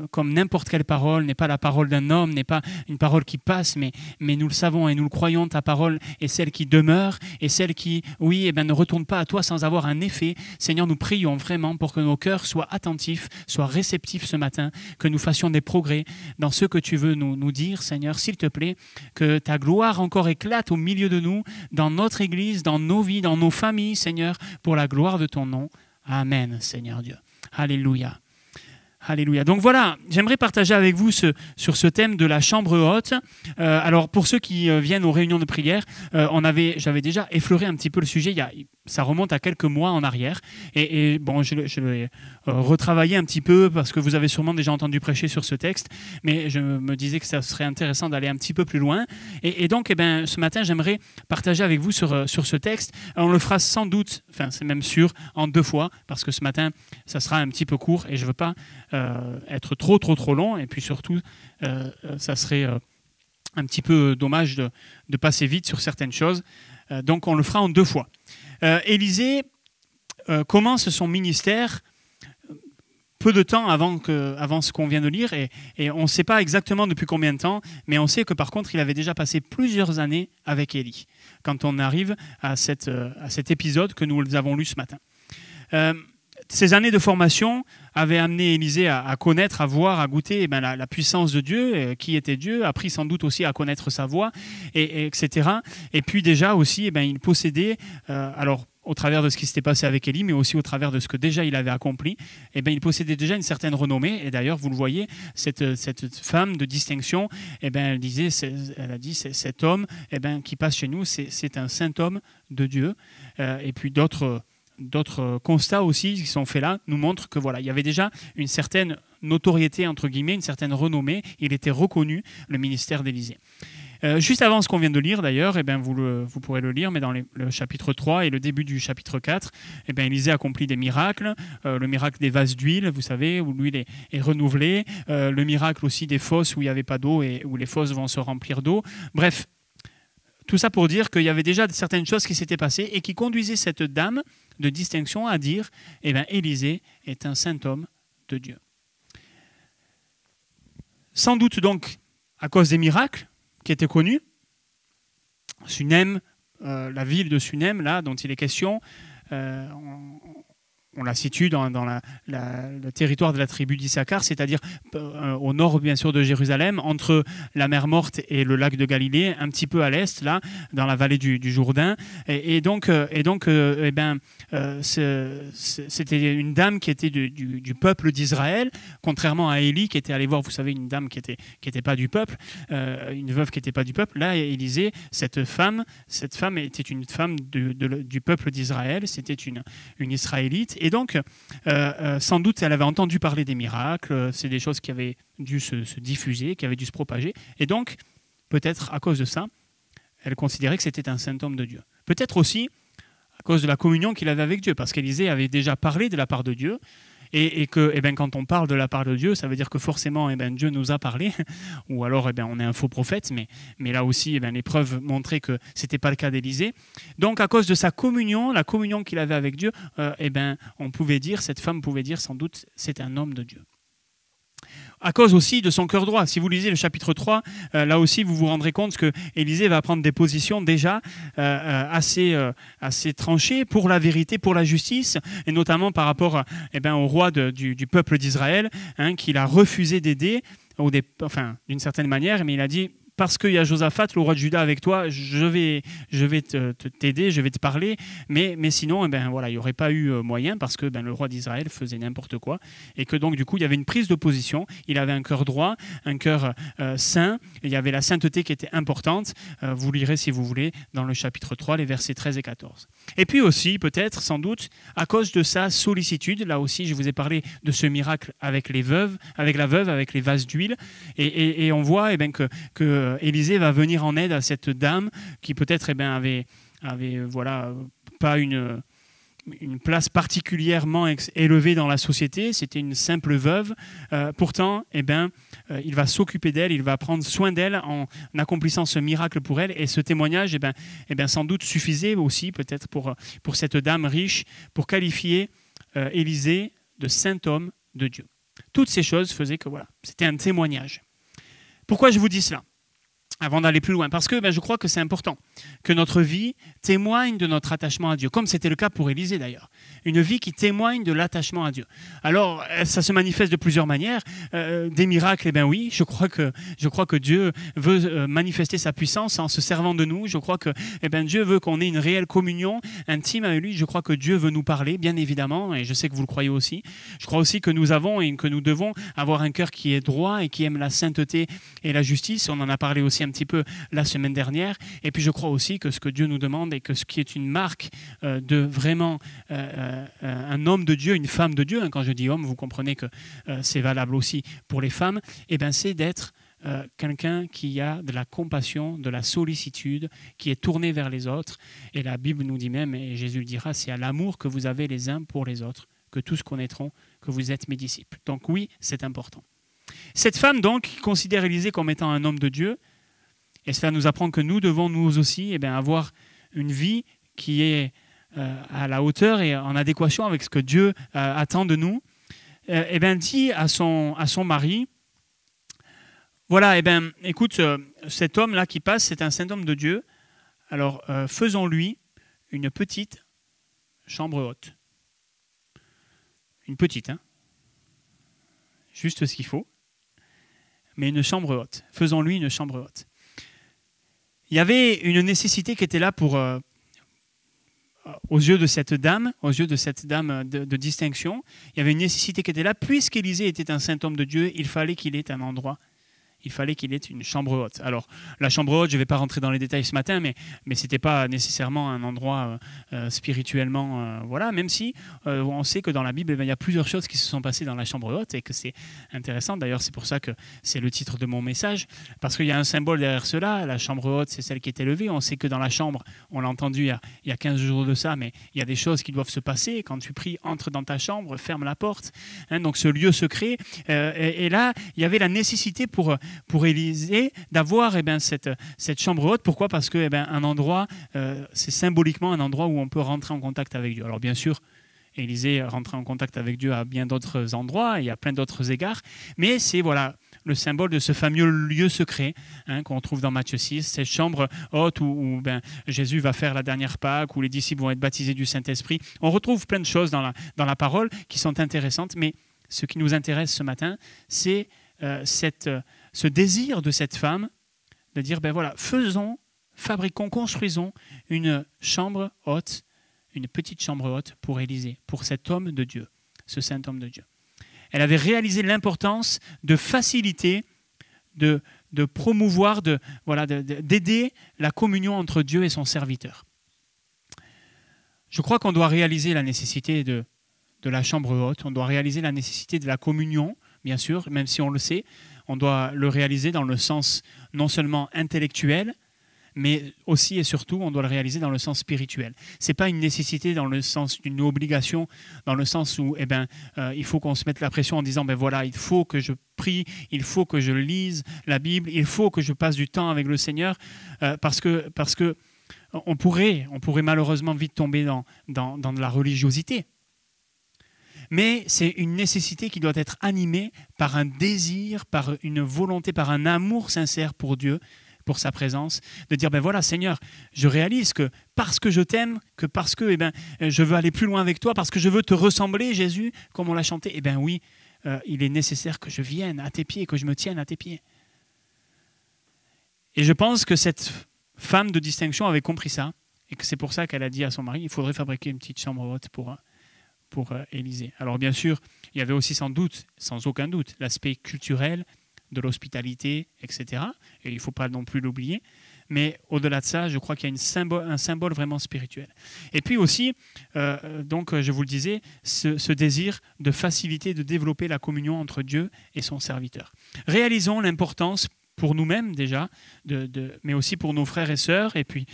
comme n'importe quelle parole, n'est pas la parole d'un homme, n'est pas une parole qui passe, mais nous le savons et nous le croyons, ta parole et celle qui demeure, et celle qui, ne retourne pas à toi sans avoir un effet. Seigneur, nous prions vraiment pour que nos cœurs soient attentifs, soient réceptifs ce matin, que nous fassions des progrès dans ce que tu veux nous dire, Seigneur, s'il te plaît, que ta gloire encore éclate au milieu de nous, dans notre Église, dans nos vies, dans nos familles, Seigneur, pour la gloire de ton nom. Amen, Seigneur Dieu. Alléluia. Alléluia. Donc voilà, j'aimerais partager avec vous sur ce thème de la chambre haute. Alors pour ceux qui viennent aux réunions de prière, j'avais déjà effleuré un petit peu le sujet. Ça remonte à quelques mois en arrière. Et bon, je vais retravailler un petit peu parce que vous avez sûrement déjà entendu prêcher sur ce texte. Mais je me disais que ça serait intéressant d'aller un petit peu plus loin. Et donc, ce matin, j'aimerais partager avec vous sur ce texte. On le fera sans doute, enfin c'est même sûr, en 2 fois. Parce que ce matin, ça sera un petit peu court et je ne veux pas être trop long. Et puis surtout, ça serait un petit peu dommage de passer vite sur certaines choses. Donc on le fera en 2 fois. Élisée commence son ministère peu de temps avant ce qu'on vient de lire et on ne sait pas exactement depuis combien de temps, mais on sait que par contre il avait déjà passé plusieurs années avec Élie quand on arrive à cet épisode que nous avons lu ce matin. Ces années de formation avaient amené Élisée à connaître, à voir, à goûter la puissance de Dieu, qui était Dieu, appris sans doute aussi à connaître sa voix, etc. Et puis déjà aussi, il possédait, alors au travers de ce qui s'était passé avec Élie, mais aussi au travers de ce que déjà il avait accompli, il possédait déjà une certaine renommée. Et d'ailleurs, vous le voyez, cette femme de distinction, elle a dit, cet homme qui passe chez nous, c'est un saint homme de Dieu. Et puis d'autres constats aussi qui sont faits là nous montrent que voilà, il y avait déjà une certaine notoriété, entre guillemets, une certaine renommée. Il était reconnu, le ministère d'Élisée. Juste avant ce qu'on vient de lire d'ailleurs, vous pourrez le lire, mais dans le chapitre 3 et le début du chapitre 4, Élisée accomplit des miracles, le miracle des vases d'huile, vous savez, où l'huile est renouvelée, le miracle aussi des fosses où il n'y avait pas d'eau et où les fosses vont se remplir d'eau. Bref, tout ça pour dire qu'il y avait déjà certaines choses qui s'étaient passées et qui conduisaient cette dame de distinction à dire Élisée est un saint homme de Dieu. Sans doute donc à cause des miracles qui étaient connus, Sunem, la ville de Sunem, là, dont il est question, on la situe dans le territoire de la tribu d'Issachar, c'est-à-dire au nord, bien sûr, de Jérusalem, entre la mer Morte et le lac de Galilée, un petit peu à l'est, là, dans la vallée du Jourdain. Et donc, c'était une dame qui était du peuple d'Israël, contrairement à Élie, qui était allé voir, vous savez, une dame qui était pas du peuple, une veuve qui n'était pas du peuple. Là, Élisée, cette femme était une femme du peuple d'Israël, c'était une Israélite. Et donc, sans doute, elle avait entendu parler des miracles, c'est des choses qui avaient dû se diffuser, qui avaient dû se propager. Et donc, peut-être à cause de ça, elle considérait que c'était un saint homme de Dieu. Peut-être aussi à cause de la communion qu'il avait avec Dieu, parce qu'Élisée avait déjà parlé de la part de Dieu, et que quand on parle de la part de Dieu, ça veut dire que forcément Dieu nous a parlé, ou alors on est un faux prophète, mais là aussi les preuves montraient que ce n'était pas le cas d'Élisée. Donc à cause de sa communion, la communion qu'il avait avec Dieu, on pouvait dire, cette femme pouvait dire sans doute, c'est un homme de Dieu. À cause aussi de son cœur droit. Si vous lisez le chapitre 3, là aussi vous vous rendrez compte que Élisée va prendre des positions déjà assez tranchées pour la vérité, pour la justice, et notamment par rapport au roi du peuple d'Israël, qu'il a refusé d'aider enfin, d'une certaine manière, mais il a dit, parce qu'il y a Josaphat, le roi de Juda avec toi, je vais t'aider, je vais te parler, mais sinon, voilà, il n'y aurait pas eu moyen parce que le roi d'Israël faisait n'importe quoi et que donc du coup, il y avait une prise de position, il avait un cœur droit, un cœur saint, et il y avait la sainteté qui était importante, vous lirez si vous voulez dans le chapitre 3, les versets 13 et 14. Et puis aussi, peut-être, sans doute, à cause de sa sollicitude, là aussi, je vous ai parlé de ce miracle avec la veuve, avec les vases d'huile, et on voit que Élisée va venir en aide à cette dame qui peut-être avait voilà, pas une place particulièrement élevée dans la société, c'était une simple veuve. Pourtant, il va s'occuper d'elle, il va prendre soin d'elle en accomplissant ce miracle pour elle. Et ce témoignage, sans doute suffisait aussi peut-être pour cette dame riche pour qualifier Élisée de saint homme de Dieu. Toutes ces choses faisaient que voilà, c'était un témoignage. Pourquoi je vous dis cela ? Avant d'aller plus loin, parce que je crois que c'est important que notre vie témoigne de notre attachement à Dieu, comme c'était le cas pour Élisée d'ailleurs. Une vie qui témoigne de l'attachement à Dieu. Alors, ça se manifeste de plusieurs manières. Des miracles, oui, je crois que Dieu veut manifester sa puissance en se servant de nous. Je crois que Dieu veut qu'on ait une réelle communion intime avec lui. Je crois que Dieu veut nous parler, bien évidemment, et je sais que vous le croyez aussi. Je crois aussi que nous avons et que nous devons avoir un cœur qui est droit et qui aime la sainteté et la justice. On en a parlé aussi un petit peu la semaine dernière. Et puis je crois aussi que ce que Dieu nous demande et que ce qui est une marque de vraiment un homme de Dieu, une femme de Dieu, quand je dis homme, vous comprenez que c'est valable aussi pour les femmes, c'est d'être quelqu'un qui a de la compassion, de la sollicitude, qui est tourné vers les autres. Et la Bible nous dit même, et Jésus le dira, c'est à l'amour que vous avez les uns pour les autres que tous connaîtront que vous êtes mes disciples. Donc oui, c'est important. Cette femme donc, qui considère Élisée comme étant un homme de Dieu, et cela nous apprend que nous devons nous aussi avoir une vie qui est à la hauteur et en adéquation avec ce que Dieu attend de nous. Dit à son mari, voilà, écoute, cet homme-là qui passe, c'est un saint homme de Dieu, alors faisons-lui une petite chambre haute. Une petite, juste ce qu'il faut, mais une chambre haute. Faisons-lui une chambre haute. Il y avait une nécessité qui était là aux yeux de cette dame, de distinction. Il y avait une nécessité qui était là. Puisqu'Élisée était un saint homme de Dieu, il fallait qu'il ait un endroit. Il fallait qu'il ait une chambre haute. Alors, la chambre haute, je ne vais pas rentrer dans les détails ce matin, mais ce n'était pas nécessairement un endroit spirituellement... voilà, même si on sait que dans la Bible, il y a plusieurs choses qui se sont passées dans la chambre haute et que c'est intéressant. D'ailleurs, c'est pour ça que c'est le titre de mon message, parce qu'il y a un symbole derrière cela. La chambre haute, c'est celle qui est élevée. On sait que dans la chambre, on l'a entendu il y a 15 jours de ça, mais il y a des choses qui doivent se passer. Quand tu pries, entre dans ta chambre, ferme la porte. Donc, ce lieu secret. Et là, il y avait la nécessité pour Élisée d'avoir cette chambre haute. Pourquoi ? Parce que un endroit, c'est symboliquement un endroit où on peut rentrer en contact avec Dieu. Alors bien sûr, Élisée rentrait en contact avec Dieu à bien d'autres endroits et à plein d'autres égards, mais c'est voilà le symbole de ce fameux lieu secret qu'on trouve dans Matthieu 6, cette chambre haute où Jésus va faire la dernière Pâque, où les disciples vont être baptisés du Saint-Esprit. On retrouve plein de choses dans la parole qui sont intéressantes, mais ce qui nous intéresse ce matin, c'est ce désir de cette femme de dire, fabriquons, construisons une chambre haute, une petite chambre haute pour Élisée, pour cet homme de Dieu, ce saint homme de Dieu. Elle avait réalisé l'importance de faciliter, de promouvoir, d'aider la communion entre Dieu et son serviteur. Je crois qu'on doit réaliser la nécessité de la chambre haute, on doit réaliser la nécessité de la communion, bien sûr, même si on le sait. On doit le réaliser dans le sens non seulement intellectuel, mais aussi et surtout, on doit le réaliser dans le sens spirituel. Ce n'est pas une nécessité dans le sens d'une obligation, dans le sens où il faut qu'on se mette la pression en disant il faut que je prie, il faut que je lise la Bible, il faut que je passe du temps avec le Seigneur, parce que on pourrait malheureusement vite tomber dans de la religiosité. Mais c'est une nécessité qui doit être animée par un désir, par une volonté, par un amour sincère pour Dieu, pour sa présence, de dire Seigneur, je réalise que parce que je t'aime, que parce que je veux aller plus loin avec toi, parce que je veux te ressembler, Jésus, comme on l'a chanté, oui, il est nécessaire que je vienne à tes pieds, que je me tienne à tes pieds. Et je pense que cette femme de distinction avait compris ça, et que c'est pour ça qu'elle a dit à son mari, il faudrait fabriquer une petite chambre haute pour Élisée. Alors bien sûr, il y avait aussi sans aucun doute, l'aspect culturel de l'hospitalité, etc. Et il ne faut pas non plus l'oublier. Mais au-delà de ça, je crois qu'il y a un symbole vraiment spirituel. Et puis aussi, donc je vous le disais, ce désir de faciliter, de développer la communion entre Dieu et son serviteur. Réalisons l'importance pour nous-mêmes déjà, mais aussi pour nos frères et sœurs, et puis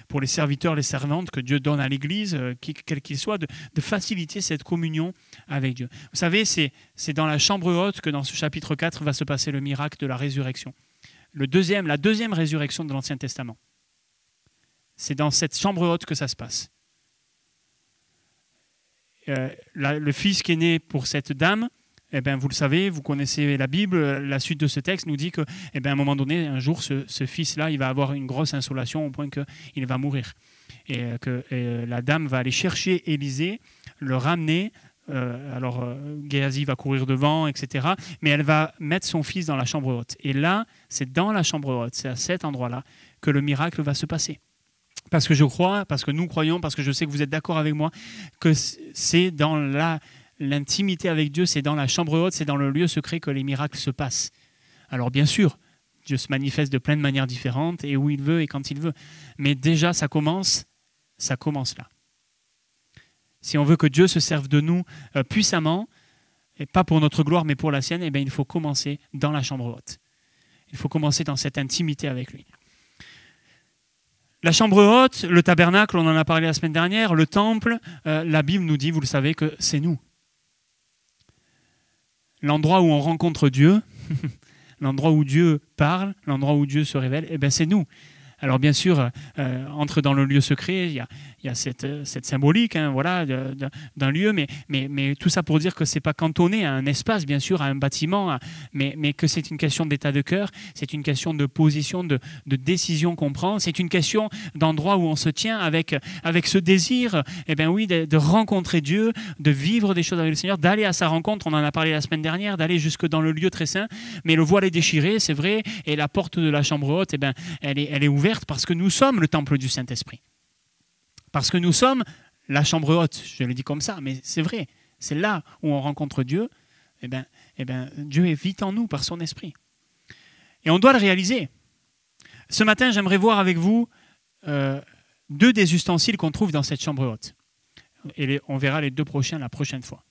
pour les serviteurs, les servantes que Dieu donne à l'Église, quel qu'il soit, de faciliter cette communion avec Dieu. Vous savez, c'est dans la chambre haute que dans ce chapitre 4 va se passer le miracle de la résurrection. La deuxième résurrection de l'Ancien Testament. C'est dans cette chambre haute que ça se passe. Le fils qui est né pour cette dame, eh bien, vous le savez, vous connaissez la Bible, la suite de ce texte nous dit que, eh bien, à un moment donné, un jour, ce fils-là, il va avoir une grosse insolation au point qu'il va mourir. Et la dame va aller chercher Élisée, le ramener. Géasi va courir devant, etc. Mais elle va mettre son fils dans la chambre haute. Et là, c'est dans la chambre haute, c'est à cet endroit-là que le miracle va se passer. Parce que je crois, parce que nous croyons, parce que je sais que vous êtes d'accord avec moi, que c'est dans l'intimité avec Dieu, c'est dans la chambre haute, c'est dans le lieu secret que les miracles se passent. Alors bien sûr, Dieu se manifeste de plein de manières différentes, et où il veut et quand il veut. Mais déjà, ça commence là. Si on veut que Dieu se serve de nous puissamment, et pas pour notre gloire, mais pour la sienne, eh bien, il faut commencer dans la chambre haute. Il faut commencer dans cette intimité avec lui. La chambre haute, le tabernacle, on en a parlé la semaine dernière, le temple, la Bible nous dit, vous le savez, que c'est nous. L'endroit où on rencontre Dieu, l'endroit où Dieu parle, l'endroit où Dieu se révèle, eh bien, c'est nous. Alors bien sûr, entre dans le lieu secret, il y a cette symbolique, hein, voilà, d'un lieu, mais tout ça pour dire que ce n'est pas cantonné à un espace, bien sûr, à un bâtiment, mais que c'est une question d'état de cœur, c'est une question de position, de décision qu'on prend, c'est une question d'endroit où on se tient avec ce désir, eh bien oui, de rencontrer Dieu, de vivre des choses avec le Seigneur, d'aller à sa rencontre, on en a parlé la semaine dernière, d'aller jusque dans le lieu très saint, mais le voile est déchiré, c'est vrai, et la porte de la chambre haute, eh bien, elle est ouverte, parce que nous sommes le temple du Saint-Esprit. Parce que nous sommes la chambre haute, je le dis comme ça, mais c'est vrai, c'est là où on rencontre Dieu, eh bien, Dieu est vite en nous par son esprit. Et on doit le réaliser. Ce matin, j'aimerais voir avec vous deux des ustensiles qu'on trouve dans cette chambre haute. Et on verra les deux prochains la prochaine fois.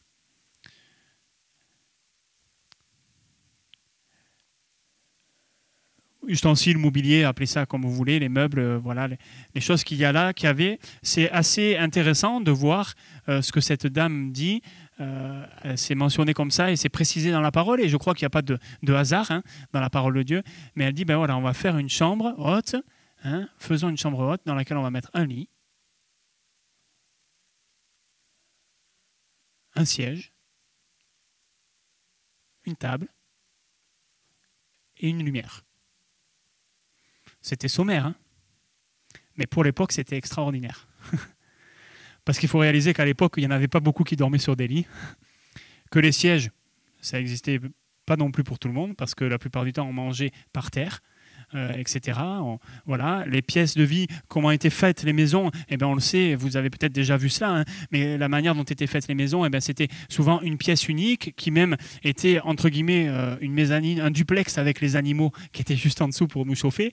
Ustensiles, mobilier, appelez ça comme vous voulez, les meubles, voilà, les choses qu'il y a là, qu'il y avait. C'est assez intéressant de voir ce que cette dame dit. C'est mentionné comme ça et c'est précisé dans la parole. Et je crois qu'il n'y a pas de hasard dans la parole de Dieu. Mais elle dit, ben voilà, on va faire une chambre haute. Faisons une chambre haute dans laquelle on va mettre un lit, un siège, une table et une lumière. C'était sommaire, hein, mais pour l'époque, c'était extraordinaire. Parce qu'il faut réaliser qu'à l'époque, il n'y en avait pas beaucoup qui dormaient sur des lits, que les sièges, ça n'existait pas non plus pour tout le monde, parce que la plupart du temps, on mangeait par terre, etc. Voilà, les pièces de vie, comment étaient faites les maisons, eh ben on le sait, vous avez peut-être déjà vu cela, mais la manière dont étaient faites les maisons, eh ben c'était souvent une pièce unique qui même était entre guillemets une mezzanine, un duplex avec les animaux qui étaient juste en dessous pour nous chauffer,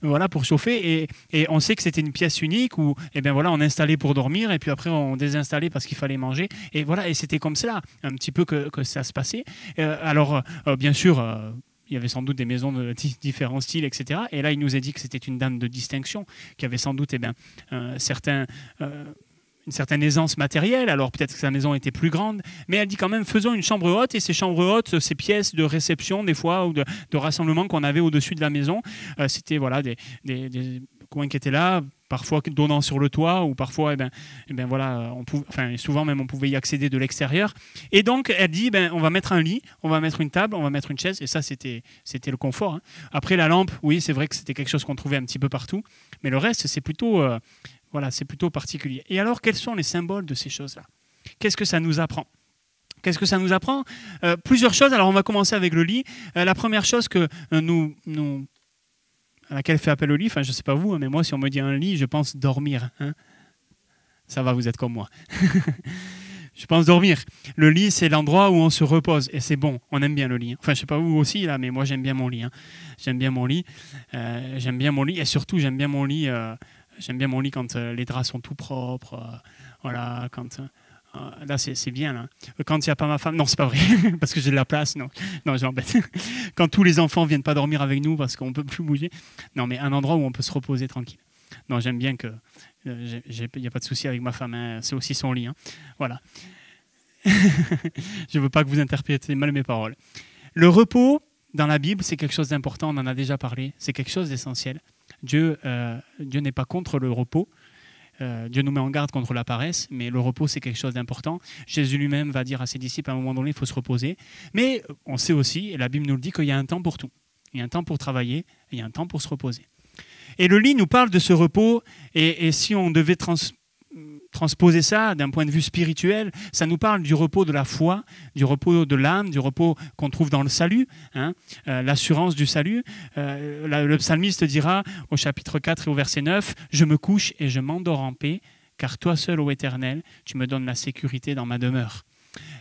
voilà, pour chauffer, et on sait que c'était une pièce unique où eh ben voilà, on installait pour dormir et puis après on désinstallait parce qu'il fallait manger, et voilà, et c'était comme cela un petit peu que ça se passait. Alors bien sûr, il y avait sans doute des maisons de différents styles, etc. Et là, il nous a dit que c'était une dame de distinction, qui avait sans doute une certaine aisance matérielle. Alors peut-être que sa maison était plus grande, mais elle dit quand même, faisons une chambre haute. Et ces chambres hautes, ces pièces de réception, des fois, ou de rassemblement qu'on avait au-dessus de la maison, c'était voilà, des coins qui étaient là, parfois donnant sur le toit, ou parfois, voilà, souvent même on pouvait y accéder de l'extérieur. Et donc elle dit, on va mettre un lit, on va mettre une table, on va mettre une chaise, et ça c'était le confort. Après la lampe, oui, c'est vrai que c'était quelque chose qu'on trouvait un petit peu partout, mais le reste c'est plutôt, c'est plutôt particulier. Et alors quels sont les symboles de ces choses-là? Qu'est-ce que ça nous apprend? Qu'est-ce que ça nous apprend? Plusieurs choses. Alors, on va commencer avec le lit. La première chose que à laquelle fait appel au lit, enfin, je ne sais pas vous, mais moi, si on me dit un lit, je pense dormir. Hein, ça va, vous êtes comme moi. Je pense dormir. Le lit, c'est l'endroit où on se repose. Et c'est bon, on aime bien le lit. Enfin, je ne sais pas vous aussi, là, mais moi, j'aime bien mon lit. Hein. J'aime bien mon lit. J'aime bien mon lit. Et surtout, j'aime bien mon lit quand les draps sont tout propres. Voilà, quand... là, c'est bien. Là. Quand il n'y a pas ma femme... Non, c'est pas vrai, parce que j'ai de la place. Non, je m'embête. Quand tous les enfants ne viennent pas dormir avec nous parce qu'on ne peut plus bouger. Non, mais un endroit où on peut se reposer tranquille. Non, j'aime bien que... Il n'y a pas de souci avec ma femme. Hein. C'est aussi son lit. Hein. Voilà. Je ne veux pas que vous interprétez mal mes paroles. Le repos, dans la Bible, c'est quelque chose d'important. On en a déjà parlé. C'est quelque chose d'essentiel. Dieu n'est pas contre le repos. Dieu nous met en garde contre la paresse, mais le repos, c'est quelque chose d'important. Jésus lui-même va dire à ses disciples, à un moment donné, il faut se reposer. Mais on sait aussi, et la Bible nous le dit, qu'il y a un temps pour tout. Il y a un temps pour travailler, et il y a un temps pour se reposer. Et le lit nous parle de ce repos, et si on devait transposer ça d'un point de vue spirituel, ça nous parle du repos de la foi, du repos de l'âme, du repos qu'on trouve dans le salut, hein, l'assurance du salut. Le psalmiste dira au chapitre 4 et au verset 9, « Je me couche et je m'endors en paix, car toi seul, ô Éternel, tu me donnes la sécurité dans ma demeure. »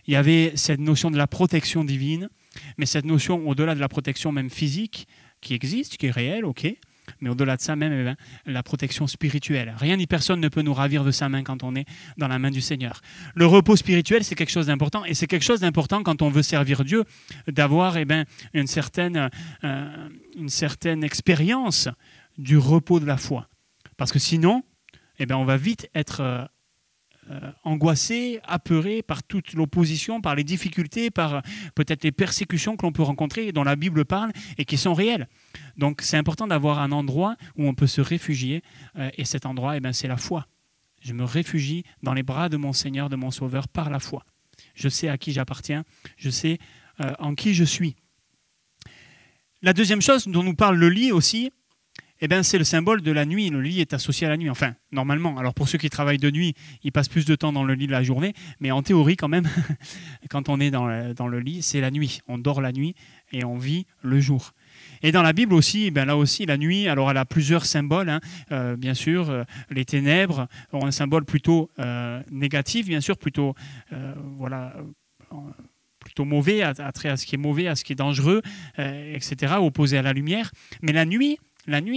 Il y avait cette notion de la protection divine, mais cette notion au-delà de la protection même physique, qui existe, qui est réelle, ok. Mais au-delà de ça même, la protection spirituelle. Rien ni personne ne peut nous ravir de sa main quand on est dans la main du Seigneur. Le repos spirituel, c'est quelque chose d'important. Et c'est quelque chose d'important quand on veut servir Dieu, d'avoir une certaine expérience du repos de la foi. Parce que sinon, on va vite être angoissé, apeuré par toute l'opposition, par les difficultés, par peut-être les persécutions que l'on peut rencontrer, dont la Bible parle et qui sont réelles. Donc c'est important d'avoir un endroit où on peut se réfugier, et cet endroit, c'est la foi. Je me réfugie dans les bras de mon Seigneur, de mon Sauveur, par la foi. Je sais à qui j'appartiens, je sais en qui je suis. La deuxième chose dont nous parle le lit aussi, c'est le symbole de la nuit. Le lit est associé à la nuit, enfin, normalement. Alors pour ceux qui travaillent de nuit, ils passent plus de temps dans le lit de la journée, mais en théorie quand même, quand on est dans le lit, c'est la nuit. On dort la nuit et on vit le jour. Et dans la Bible aussi, là aussi, la nuit, alors elle a plusieurs symboles, hein. Bien sûr, les ténèbres ont un symbole plutôt négatif, bien sûr, plutôt mauvais, attrait à ce qui est mauvais, à ce qui est dangereux, etc., opposé à la lumière. Mais la nuit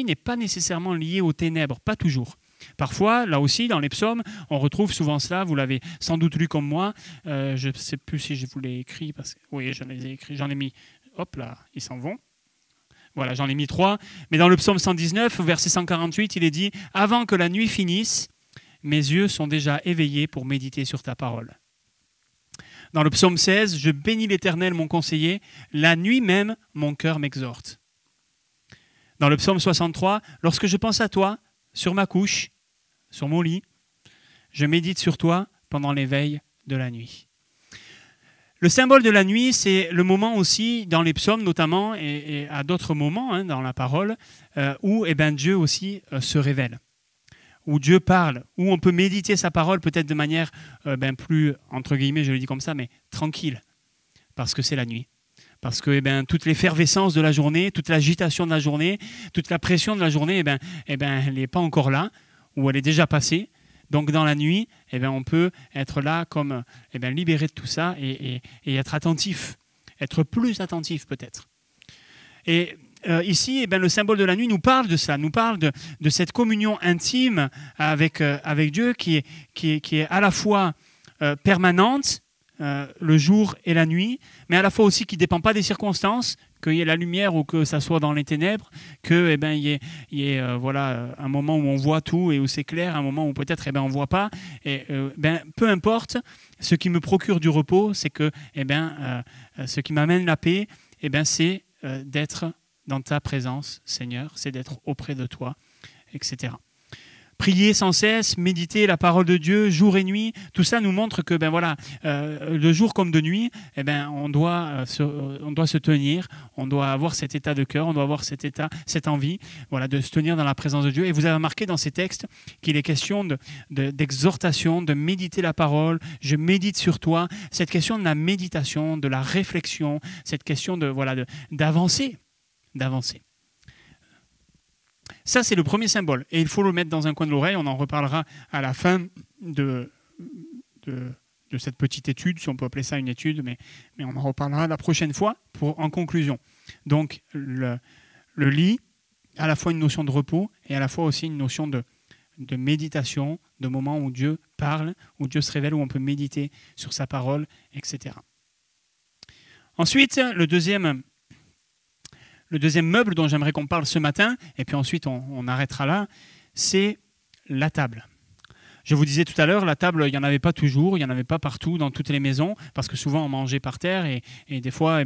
n'est pas nécessairement liée aux ténèbres, pas toujours. Parfois, là aussi, dans les psaumes, on retrouve souvent cela. Vous l'avez sans doute lu comme moi. Je ne sais plus si je vous l'ai écrit. Oui, je les ai écrits. J'en ai mis... Hop là, ils s'en vont. Voilà, j'en ai mis 3. Mais dans le psaume 119, verset 148, il est dit « Avant que la nuit finisse, mes yeux sont déjà éveillés pour méditer sur ta parole. » Dans le psaume 16, « Je bénis l'Éternel, mon conseiller. La nuit même, mon cœur m'exhorte. » Dans le psaume 63, « Lorsque je pense à toi, sur ma couche, sur mon lit, je médite sur toi pendant les veilles de la nuit. » Le symbole de la nuit, c'est le moment aussi, dans les psaumes notamment, et à d'autres moments dans la parole, où Dieu aussi se révèle, où Dieu parle, où on peut méditer sa parole peut-être de manière plus, entre guillemets, je le dis comme ça, mais tranquille, parce que c'est la nuit. Parce que toute l'effervescence de la journée, toute l'agitation de la journée, toute la pression de la journée, elle n'est pas encore là, ou elle est déjà passée. Donc dans la nuit, on peut être là comme libéré de tout ça et être attentif, être plus attentif peut-être. Et ici, le symbole de la nuit nous parle de ça, nous parle de cette communion intime avec Dieu qui est à la fois permanente, le jour et la nuit, mais à la fois aussi qui ne dépend pas des circonstances, qu'il y ait la lumière ou que ça soit dans les ténèbres, qu'il y ait un moment où on voit tout et où c'est clair, un moment où peut-être on ne voit pas. Et, peu importe, ce qui me procure du repos, c'est que ce qui m'amène la paix, c'est d'être dans ta présence, Seigneur, c'est d'être auprès de toi, etc. prier sans cesse, méditer la parole de Dieu jour et nuit, tout ça nous montre que de jour comme de nuit, on doit se tenir, on doit avoir cet état de cœur, on doit avoir cette envie de se tenir dans la présence de Dieu. Et vous avez remarqué dans ces textes qu'il est question d'exhortation, de méditer la parole, je médite sur toi, cette question de la méditation, de la réflexion, cette question d'avancer. Ça, c'est le premier symbole. Et il faut le mettre dans un coin de l'oreille. On en reparlera à la fin de cette petite étude, si on peut appeler ça une étude, mais on en reparlera la prochaine fois en conclusion. Donc, le lit, à la fois une notion de repos et à la fois aussi une notion de méditation, de moments où Dieu parle, où Dieu se révèle, où on peut méditer sur sa parole, etc. Ensuite, le deuxième meuble dont j'aimerais qu'on parle ce matin, et puis ensuite on arrêtera là, c'est la table. Je vous disais tout à l'heure, la table, il n'y en avait pas toujours, il n'y en avait pas partout dans toutes les maisons, parce que souvent on mangeait par terre, et des fois,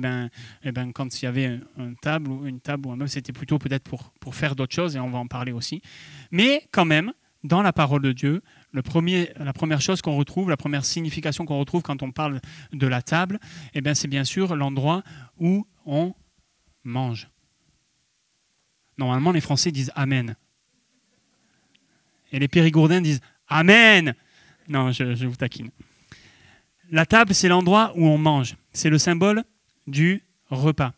quand il y avait une table ou un meuble, c'était plutôt peut-être pour faire d'autres choses, et on va en parler aussi. Mais quand même, dans la parole de Dieu, la première chose qu'on retrouve, la première signification qu'on retrouve quand on parle de la table, c'est bien sûr l'endroit où on mange. Normalement, les Français disent « Amen ». Et les Périgourdins disent « Amen ». Non, je vous taquine. La table, c'est l'endroit où on mange. C'est le symbole du repas.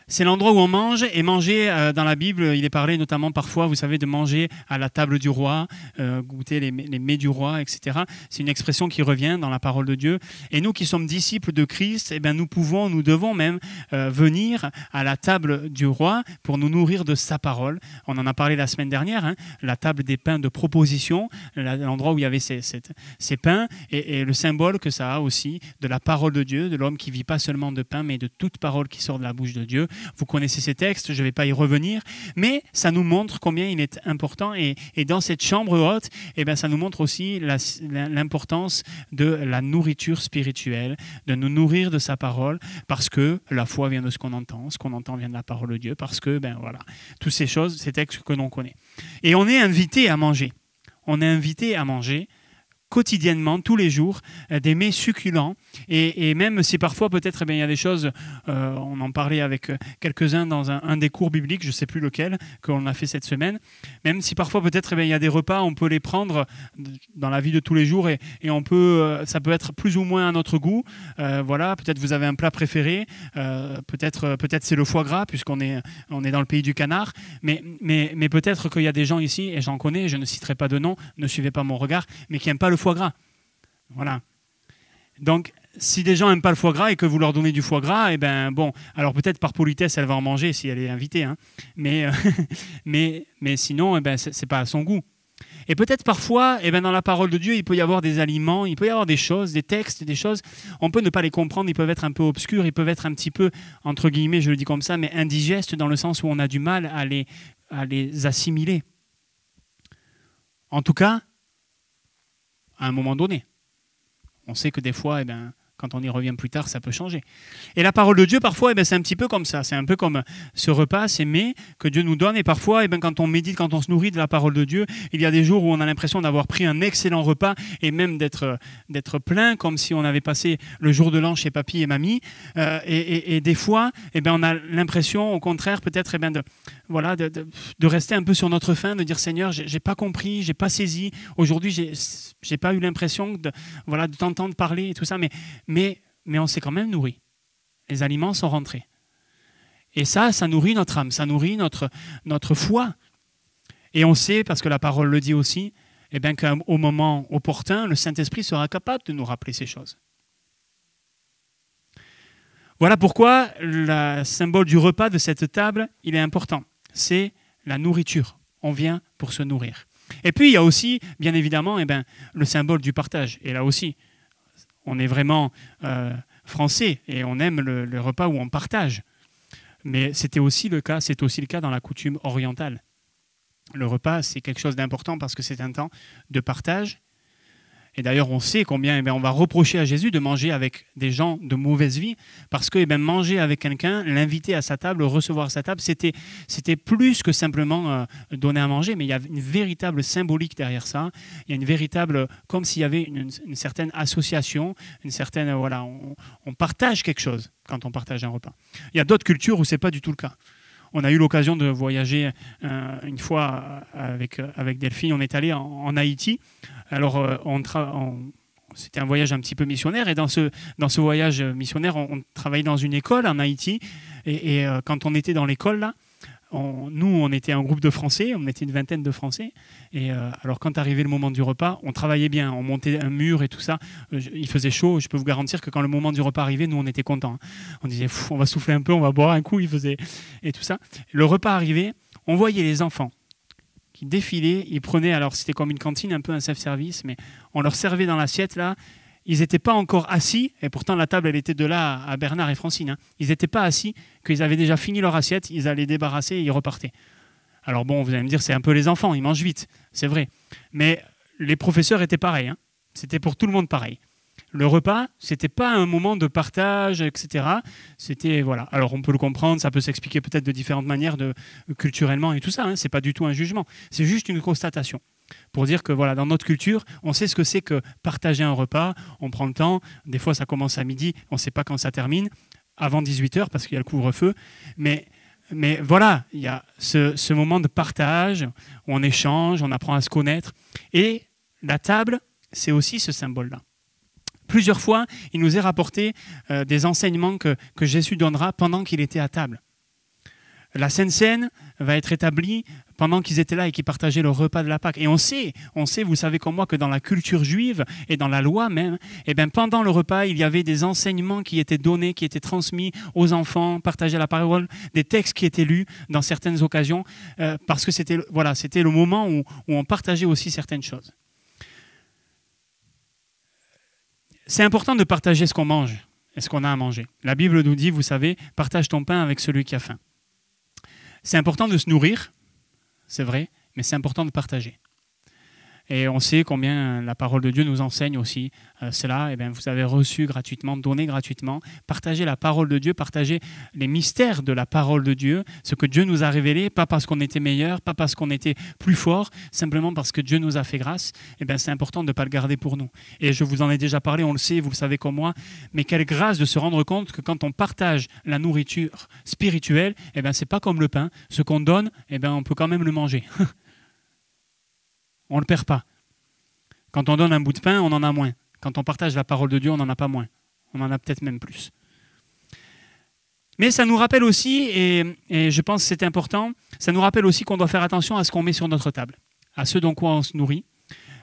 C'est l'endroit où on mange, et manger, dans la Bible, il est parlé notamment parfois, vous savez, de manger à la table du roi, goûter les mets du roi, etc. C'est une expression qui revient dans la parole de Dieu. Et nous qui sommes disciples de Christ, nous devons même venir à la table du roi pour nous nourrir de sa parole. On en a parlé la semaine dernière, la table des pains de proposition, l'endroit où il y avait ces pains, et le symbole que ça a aussi de la parole de Dieu, de l'homme qui ne vit pas seulement de pain, mais de toute parole qui sort de la bouche de Dieu. Vous connaissez ces textes, je ne vais pas y revenir, mais ça nous montre combien il est important. Et dans cette chambre haute, ça nous montre aussi l'importance de la nourriture spirituelle, de nous nourrir de sa parole, parce que la foi vient de ce qu'on entend vient de la parole de Dieu, parce que, toutes ces choses, ces textes que l'on connaît. Et on est invité à manger. On est invité à manger quotidiennement, tous les jours, des mets succulents. Et même si parfois, peut-être, il y a des choses, on en parlait avec quelques-uns dans un des cours bibliques, je ne sais plus lequel, qu'on a fait cette semaine, même si parfois, peut-être, il y a des repas, on peut les prendre dans la vie de tous les jours, et ça peut être plus ou moins à notre goût. Peut-être vous avez un plat préféré, peut-être c'est le foie gras, puisqu'on est dans le pays du canard, mais peut-être qu'il y a des gens ici, et j'en connais, je ne citerai pas de nom, ne suivez pas mon regard, mais qui n'aiment pas le foie gras. Voilà. Donc, si des gens n'aiment pas le foie gras et que vous leur donnez du foie gras, alors peut-être par politesse, elle va en manger si elle est invitée, mais sinon, c'est pas à son goût. Et peut-être parfois, dans la parole de Dieu, il peut y avoir des aliments, il peut y avoir des choses, des textes, des choses, on peut ne pas les comprendre, ils peuvent être un peu obscurs, ils peuvent être un petit peu, entre guillemets, je le dis comme ça, mais indigestes, dans le sens où on a du mal à les assimiler. En tout cas, à un moment donné. On sait que des fois, quand on y revient plus tard, ça peut changer. Et la parole de Dieu, parfois, c'est un petit peu comme ça. C'est un peu comme ce repas, ces mets que Dieu nous donne. Et parfois, quand on médite, quand on se nourrit de la parole de Dieu, il y a des jours où on a l'impression d'avoir pris un excellent repas et même d'être plein, comme si on avait passé le jour de l'an chez papy et mamie. Et des fois, on a l'impression, au contraire, peut-être de rester un peu sur notre faim, de dire Seigneur, j'ai pas compris, j'ai pas saisi. Aujourd'hui, j'ai pas eu l'impression de t'entendre parler et tout ça, mais on s'est quand même nourri. Les aliments sont rentrés. Et ça nourrit notre âme, ça nourrit notre foi. Et on sait, parce que la parole le dit aussi, qu'au moment opportun, le Saint-Esprit sera capable de nous rappeler ces choses. Voilà pourquoi le symbole du repas de cette table, il est important. C'est la nourriture. On vient pour se nourrir. Et puis, il y a aussi, bien évidemment, le symbole du partage. Et là aussi, on est vraiment français et on aime le repas où on partage. Mais c'est aussi le cas dans la coutume orientale. Le repas, c'est quelque chose d'important parce que c'est un temps de partage. Et d'ailleurs, on sait combien on va reprocher à Jésus de manger avec des gens de mauvaise vie, parce que manger avec quelqu'un, l'inviter à sa table, le recevoir à sa table, c'était plus que simplement donner à manger, mais il y a une véritable symbolique derrière ça. Il y a une véritable, comme s'il y avait une certaine association, une certaine, on partage quelque chose quand on partage un repas. Il y a d'autres cultures où ce n'est pas du tout le cas. On a eu l'occasion de voyager une fois avec Delphine, on est allé en Haïti. Alors, c'était un voyage un petit peu missionnaire, et dans ce voyage missionnaire, on travaillait dans une école en Haïti, et quand on était dans l'école, là, on était un groupe de Français, on était une vingtaine de Français, et alors quand arrivait le moment du repas, on travaillait bien, on montait un mur et tout ça, il faisait chaud, je peux vous garantir que quand le moment du repas arrivait, nous on était contents. On disait, on va souffler un peu, on va boire un coup, et tout ça. Le repas arrivait, on voyait les enfants qui défilaient, ils prenaient, alors c'était comme une cantine, un peu un self-service, mais on leur servait dans l'assiette là, ils n'étaient pas encore assis, et pourtant la table elle était de là à Bernard et Francine, hein. Ils n'étaient pas assis, qu'ils avaient déjà fini leur assiette, ils allaient débarrasser et ils repartaient. Alors bon, vous allez me dire, c'est un peu les enfants, ils mangent vite, c'est vrai, mais les professeurs étaient pareils, hein. C'était pour tout le monde pareil. Le repas, c'était pas un moment de partage, etc. C'était, voilà. Alors on peut le comprendre, ça peut s'expliquer peut-être de différentes manières, culturellement et tout ça, hein. C'est pas du tout un jugement, c'est juste une constatation. Pour dire que voilà, dans notre culture, on sait ce que c'est que partager un repas, on prend le temps, des fois ça commence à midi, on ne sait pas quand ça termine, avant 18h parce qu'il y a le couvre-feu, mais voilà, il y a ce moment de partage, où on échange, on apprend à se connaître, et la table, c'est aussi ce symbole-là. Plusieurs fois, il nous est rapporté des enseignements que Jésus donnera pendant qu'il était à table. La Sainte Seine va être établie pendant qu'ils étaient là et qu'ils partageaient le repas de la Pâque. Et on sait, vous savez comme moi, que dans la culture juive et dans la loi même, pendant le repas, il y avait des enseignements qui étaient donnés, qui étaient transmis aux enfants, partagés la parole, des textes qui étaient lus dans certaines occasions, parce que c'était le moment où on partageait aussi certaines choses. C'est important de partager ce qu'on mange et ce qu'on a à manger. La Bible nous dit, vous savez, partage ton pain avec celui qui a faim. C'est important de se nourrir, c'est vrai, mais c'est important de partager. Et on sait combien la parole de Dieu nous enseigne aussi cela. Vous avez reçu gratuitement, donné gratuitement. Partagez la parole de Dieu, partagez les mystères de la parole de Dieu, ce que Dieu nous a révélé, pas parce qu'on était meilleur, pas parce qu'on était plus fort, simplement parce que Dieu nous a fait grâce. C'est important de ne pas le garder pour nous. Et je vous en ai déjà parlé, on le sait, vous le savez comme moi, mais quelle grâce de se rendre compte que quand on partage la nourriture spirituelle, c'est pas comme le pain. Ce qu'on donne, on peut quand même le manger. On ne le perd pas. Quand on donne un bout de pain, on en a moins. Quand on partage la parole de Dieu, on n'en a pas moins. On en a peut-être même plus. Mais ça nous rappelle aussi, et je pense que c'est important, ça nous rappelle aussi qu'on doit faire attention à ce qu'on met sur notre table, à ce dont quoi on se nourrit.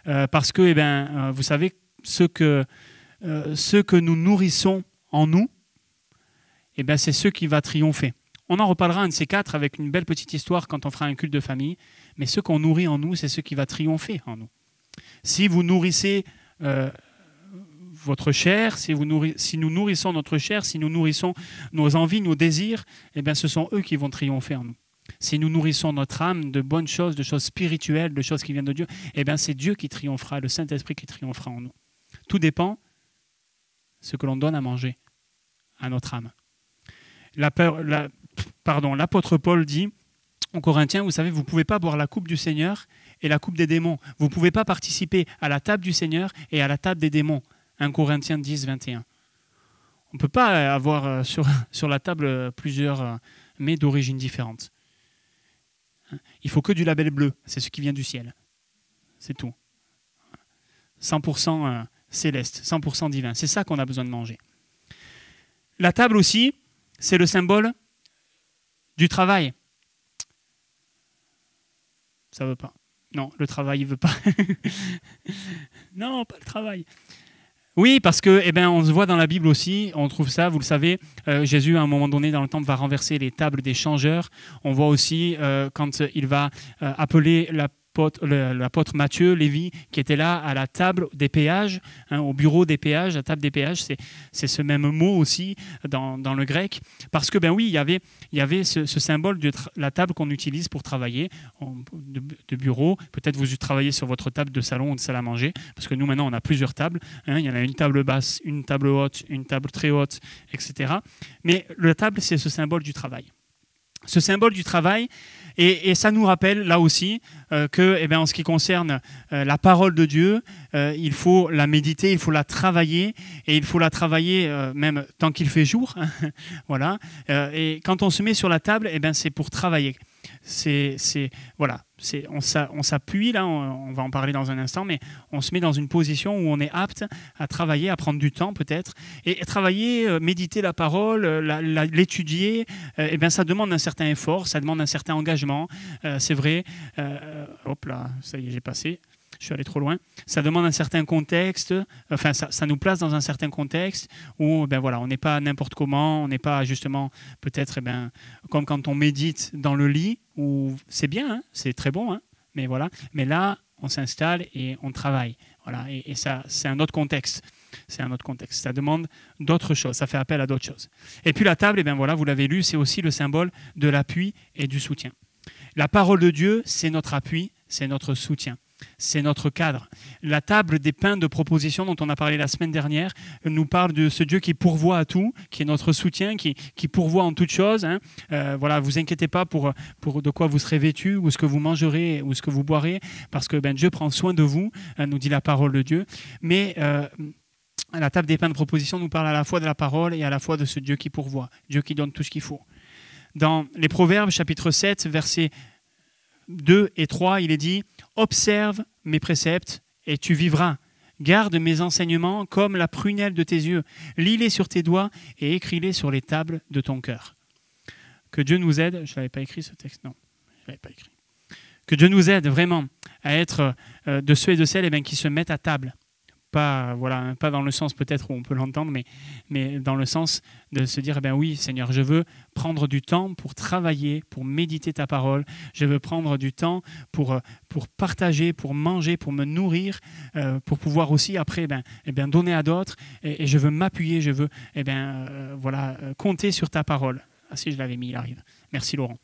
Parce que, vous savez, ce que nous nourrissons en nous, c'est ce qui va triompher. On en reparlera un de ces quatre avec une belle petite histoire quand on fera un culte de famille. Mais ce qu'on nourrit en nous, c'est ce qui va triompher en nous. Si vous nourrissez votre chair, si nous nourrissons notre chair, si nous nourrissons nos envies, nos désirs, ce sont eux qui vont triompher en nous. Si nous nourrissons notre âme de bonnes choses, de choses spirituelles, de choses qui viennent de Dieu, c'est Dieu qui triomphera, le Saint-Esprit qui triomphera en nous. Tout dépend de ce que l'on donne à manger à notre âme. L'apôtre Paul dit aux Corinthiens, vous savez, vous ne pouvez pas boire la coupe du Seigneur et la coupe des démons. Vous ne pouvez pas participer à la table du Seigneur et à la table des démons. 1 Corinthiens 10, 21. On ne peut pas avoir sur la table plusieurs mets d'origine différente. Il faut que du label bleu, c'est ce qui vient du ciel. C'est tout. 100% céleste, 100% divin. C'est ça qu'on a besoin de manger. La table aussi, c'est le symbole du travail. Ça ne veut pas. Non, le travail, il ne veut pas. Non, pas le travail. Oui, parce que, on se voit dans la Bible aussi, on trouve ça, vous le savez, Jésus, à un moment donné, dans le temple, va renverser les tables des changeurs. On voit aussi, quand il va appeler l'apôtre Matthieu, Lévi, qui était là à la table des péages, au bureau des péages, la table des péages, c'est ce même mot aussi dans le grec, parce que oui, il y avait ce symbole de la table qu'on utilise pour travailler, de bureau. Peut-être vous travaillez sur votre table de salon ou de salle à manger, parce que nous maintenant on a plusieurs tables, il y en a une table basse, une table haute, une table très haute, etc. Mais la table, c'est ce symbole du travail. Ce symbole du travail, et ça nous rappelle là aussi que, en ce qui concerne la parole de Dieu, il faut la méditer, il faut la travailler, et il faut la travailler même tant qu'il fait jour. Voilà. Et quand on se met sur la table, c'est pour travailler. On s'appuie, là, on va en parler dans un instant, mais on se met dans une position où on est apte à travailler, à prendre du temps peut-être, et travailler, méditer la parole, l'étudier, ça demande un certain effort, ça demande un certain engagement, c'est vrai. Hop là, ça y est, j'ai passé. Je suis allé trop loin. Ça demande un certain contexte, enfin ça nous place dans un certain contexte où on n'est pas n'importe comment, on n'est pas justement peut-être comme quand on médite dans le lit, où c'est bien, c'est très bon, mais voilà. Mais là, on s'installe et on travaille. Voilà, et ça, c'est un autre contexte. C'est un autre contexte. Ça demande d'autres choses, ça fait appel à d'autres choses. Et puis la table, vous l'avez lu, c'est aussi le symbole de l'appui et du soutien. La parole de Dieu, c'est notre appui, c'est notre soutien. C'est notre cadre. La table des pains de proposition dont on a parlé la semaine dernière nous parle de ce Dieu qui pourvoit à tout, qui est notre soutien, qui pourvoit en toutes choses. Vous inquiétez pas pour de quoi vous serez vêtus, ou ce que vous mangerez, ou ce que vous boirez, parce que Dieu prend soin de vous, nous dit la parole de Dieu. Mais la table des pains de proposition nous parle à la fois de la parole et à la fois de ce Dieu qui pourvoit, Dieu qui donne tout ce qu'il faut. Dans les Proverbes, chapitre 7, versets 2 et 3, il est dit « Observe mes préceptes et tu vivras. Garde mes enseignements comme la prunelle de tes yeux. Lis-les sur tes doigts et écris-les sur les tables de ton cœur. » Que Dieu nous aide. Je ne l'avais pas écrit ce texte, non. Je l'avais pas écrit. Que Dieu nous aide vraiment à être de ceux et de celles qui se mettent à table. Pas dans le sens peut-être où on peut l'entendre, mais dans le sens de se dire, oui, Seigneur, je veux prendre du temps pour travailler, pour méditer ta parole. Je veux prendre du temps pour partager, pour manger, pour me nourrir, pour pouvoir aussi après donner à d'autres. Et je veux m'appuyer, je veux compter sur ta parole. Ah si, je l'avais mis, il arrive. Merci Laurent.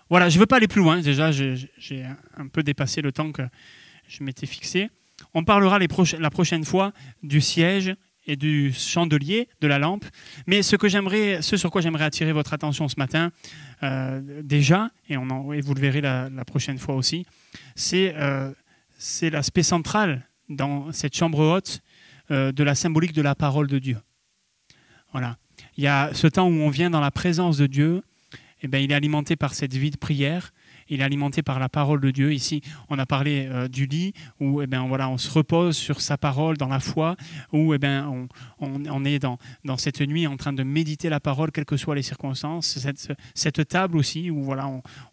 Voilà, je ne veux pas aller plus loin. Déjà, j'ai un peu dépassé le temps que je m'étais fixé. On parlera la prochaine fois du siège et du chandelier, de la lampe. Mais ce sur quoi j'aimerais attirer votre attention ce matin, déjà, et vous le verrez la prochaine fois aussi, c'est l'aspect central dans cette chambre haute de la symbolique de la parole de Dieu. Voilà. Il y a ce temps où on vient dans la présence de Dieu, il est alimenté par cette vie de prière. Il est alimenté par la parole de Dieu. Ici, on a parlé du lit où on se repose sur sa parole dans la foi, où on est dans cette nuit en train de méditer la parole, quelles que soient les circonstances. Cette table aussi où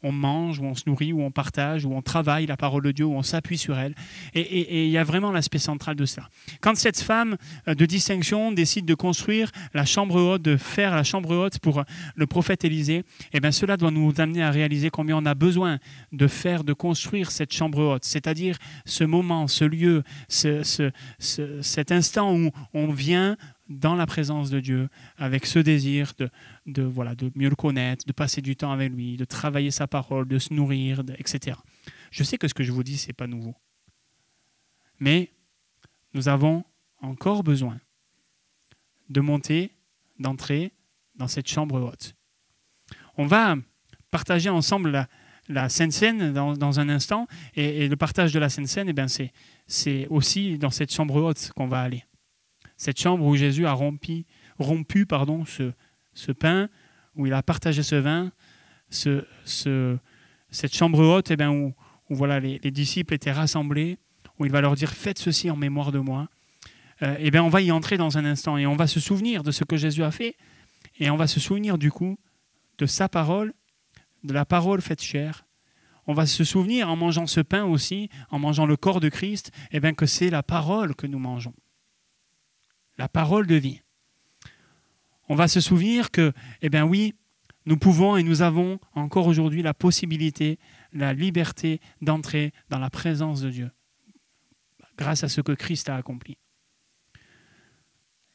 on mange, où on se nourrit, où on partage, où on travaille la parole de Dieu, où on s'appuie sur elle. Et il y a vraiment l'aspect central de cela. Quand cette femme de distinction décide de construire la chambre haute, de faire la chambre haute pour le prophète Élisée, cela doit nous amener à réaliser combien on a besoin de construire cette chambre haute, c'est-à-dire ce moment, ce lieu, cet instant où on vient dans la présence de Dieu avec ce désir de mieux le connaître, de passer du temps avec lui, de travailler sa parole, de se nourrir, etc. Je sais que ce que je vous dis, ce n'est pas nouveau. Mais nous avons encore besoin de monter, d'entrer dans cette chambre haute. On va partager ensemble la Sainte Seine dans un instant, et le partage de la Sainte Seine, c'est aussi dans cette chambre haute qu'on va aller. Cette chambre où Jésus a rompu ce pain, où il a partagé ce vin, cette chambre haute où les disciples étaient rassemblés, où il va leur dire « Faites ceci en mémoire de moi ». On va y entrer dans un instant, et on va se souvenir de ce que Jésus a fait, et on va se souvenir du coup de sa parole, de la parole faite chair. On va se souvenir en mangeant ce pain aussi, en mangeant le corps de Christ, que c'est la parole que nous mangeons. La parole de vie. On va se souvenir que, oui, nous pouvons et nous avons encore aujourd'hui la possibilité, la liberté d'entrer dans la présence de Dieu, grâce à ce que Christ a accompli.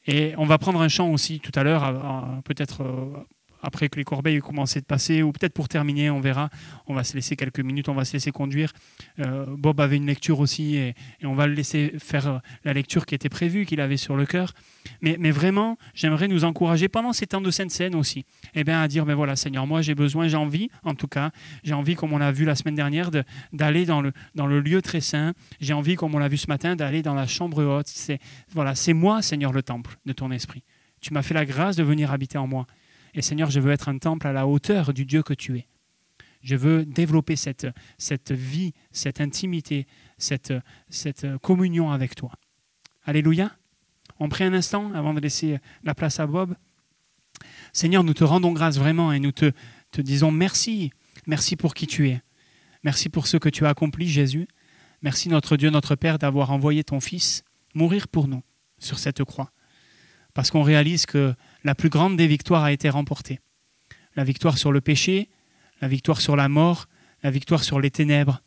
Et on va prendre un chant aussi tout à l'heure, peut-être après que les corbeilles aient commencé de passer, ou peut-être pour terminer, on verra. On va se laisser quelques minutes, on va se laisser conduire. Bob avait une lecture aussi, et on va le laisser faire la lecture qui était prévue, qu'il avait sur le cœur. Mais vraiment, j'aimerais nous encourager pendant ces temps de Sainte Seine aussi, à dire, voilà Seigneur, moi j'ai besoin, j'ai envie, en tout cas, j'ai envie, comme on l'a vu la semaine dernière, d'aller dans le lieu très saint. J'ai envie, comme on l'a vu ce matin, d'aller dans la chambre haute. C'est moi, Seigneur, le temple de ton esprit. Tu m'as fait la grâce de venir habiter en moi. Et Seigneur, je veux être un temple à la hauteur du Dieu que tu es. Je veux développer cette vie, cette intimité, cette communion avec toi. Alléluia. On prie un instant avant de laisser la place à Bob. Seigneur, nous te rendons grâce vraiment et nous te disons merci. Merci pour qui tu es. Merci pour ce que tu as accompli, Jésus. Merci notre Dieu, notre Père, d'avoir envoyé ton Fils mourir pour nous sur cette croix. Parce qu'on réalise que la plus grande des victoires a été remportée. La victoire sur le péché, la victoire sur la mort, la victoire sur les ténèbres.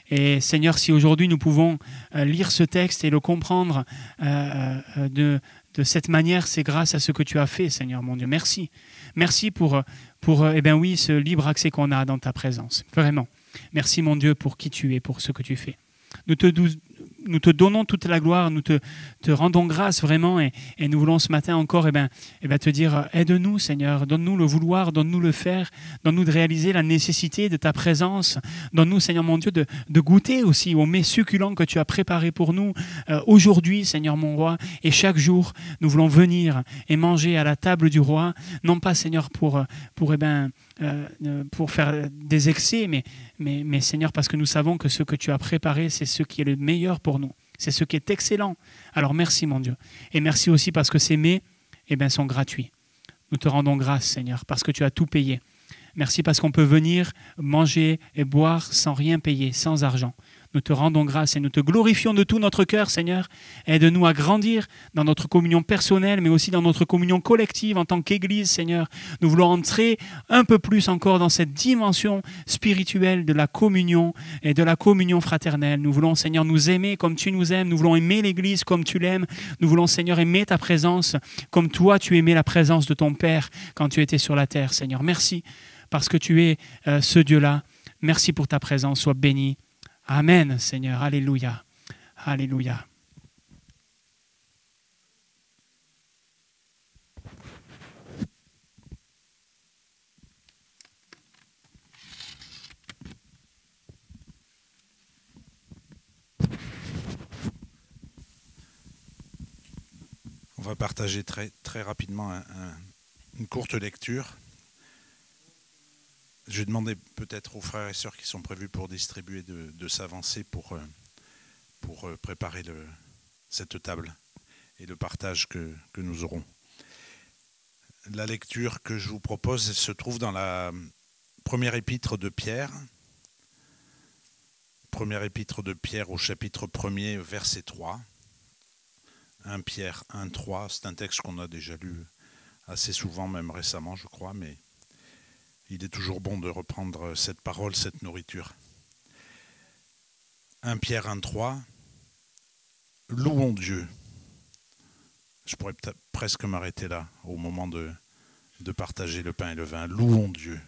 Et Seigneur, si aujourd'hui nous pouvons lire ce texte et le comprendre de cette manière, c'est grâce à ce que tu as fait, Seigneur mon Dieu. Merci. Merci pour ce libre accès qu'on a dans ta présence. Vraiment. Merci mon Dieu pour qui tu es, pour ce que tu fais. Nous te donnons toute la gloire, nous te rendons grâce vraiment et nous voulons ce matin encore te dire aide-nous Seigneur, donne-nous le vouloir, donne-nous le faire, donne-nous de réaliser la nécessité de ta présence, donne-nous Seigneur mon Dieu de goûter aussi aux mets succulents que tu as préparés pour nous aujourd'hui Seigneur mon roi, et chaque jour nous voulons venir et manger à la table du roi, non pas Seigneur pour faire des excès, mais Seigneur, parce que nous savons que ce que tu as préparé, c'est ce qui est le meilleur pour nous. C'est ce qui est excellent. Alors merci mon Dieu. Et merci aussi parce que ces mets sont gratuits. Nous te rendons grâce Seigneur, parce que tu as tout payé. Merci parce qu'on peut venir manger et boire sans rien payer, sans argent. Nous te rendons grâce et nous te glorifions de tout notre cœur, Seigneur. Aide-nous à grandir dans notre communion personnelle, mais aussi dans notre communion collective en tant qu'Église, Seigneur. Nous voulons entrer un peu plus encore dans cette dimension spirituelle de la communion et de la communion fraternelle. Nous voulons, Seigneur, nous aimer comme tu nous aimes. Nous voulons aimer l'Église comme tu l'aimes. Nous voulons, Seigneur, aimer ta présence comme toi, tu aimais la présence de ton Père quand tu étais sur la terre, Seigneur. Merci parce que tu es ce Dieu-là. Merci pour ta présence. Sois béni. Amen, Seigneur. Alléluia. Alléluia. On va partager très, très rapidement une courte lecture. Je vais demander peut-être aux frères et sœurs qui sont prévus pour distribuer de s'avancer pour préparer cette table et le partage que nous aurons. La lecture que je vous propose se trouve dans la première épître de Pierre. Première épître de Pierre au chapitre 1er, verset 3. 1 Pierre 1, 3. C'est un texte qu'on a déjà lu assez souvent, même récemment, je crois, mais il est toujours bon de reprendre cette parole, cette nourriture. 1 Pierre 1, 3. Louons Dieu. Je pourrais presque m'arrêter là, au moment de partager le pain et le vin. Louons Dieu.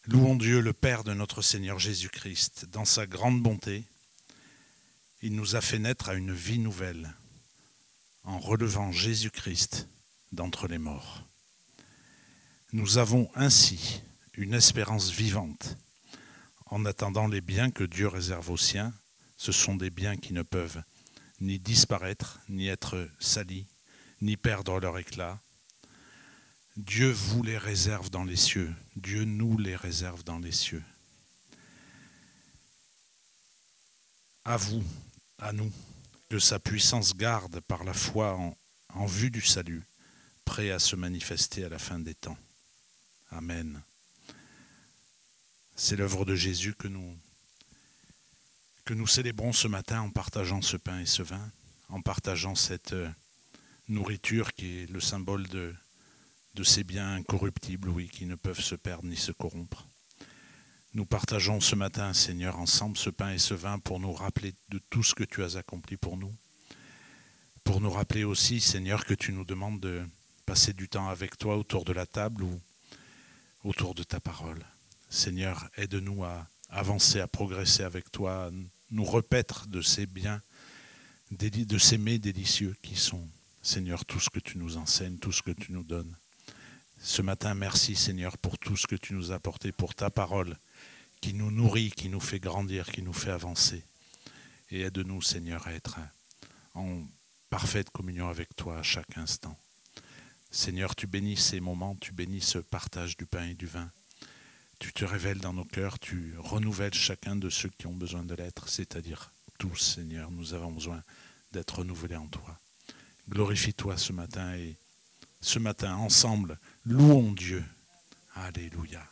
Louons Dieu, le Père de notre Seigneur Jésus-Christ. Dans sa grande bonté, il nous a fait naître à une vie nouvelle, en relevant Jésus-Christ d'entre les morts. Nous avons ainsi une espérance vivante en attendant les biens que Dieu réserve aux siens. Ce sont des biens qui ne peuvent ni disparaître, ni être salis, ni perdre leur éclat. Dieu vous les réserve dans les cieux. Dieu nous les réserve dans les cieux. À vous, à nous, que sa puissance garde par la foi en vue du salut, prêt à se manifester à la fin des temps. Amen. C'est l'œuvre de Jésus que nous célébrons ce matin en partageant ce pain et ce vin, en partageant cette nourriture qui est le symbole de ces biens incorruptibles, oui, qui ne peuvent se perdre ni se corrompre. Nous partageons ce matin, Seigneur, ensemble ce pain et ce vin pour nous rappeler de tout ce que tu as accompli pour nous. Pour nous rappeler aussi, Seigneur, que tu nous demandes de passer du temps avec toi autour de la table ou autour de ta parole. Seigneur, aide-nous à avancer, à progresser avec toi, à nous repaître de ces biens, de ces mets délicieux qui sont, Seigneur, tout ce que tu nous enseignes, tout ce que tu nous donnes. Ce matin, merci, Seigneur, pour tout ce que tu nous as apporté, pour ta parole qui nous nourrit, qui nous fait grandir, qui nous fait avancer. Et aide-nous, Seigneur, à être en parfaite communion avec toi à chaque instant. Seigneur, tu bénis ces moments, tu bénis ce partage du pain et du vin. Tu te révèles dans nos cœurs, tu renouvelles chacun de ceux qui ont besoin de l'être, c'est-à-dire tous, Seigneur, nous avons besoin d'être renouvelés en toi. Glorifie-toi ce matin et ce matin, ensemble, louons Dieu. Alléluia.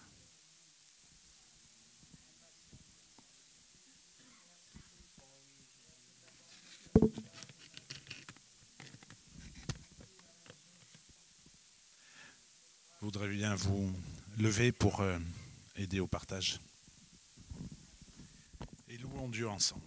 Je voudrais bien vous lever pour aider au partage. Et louons Dieu ensemble.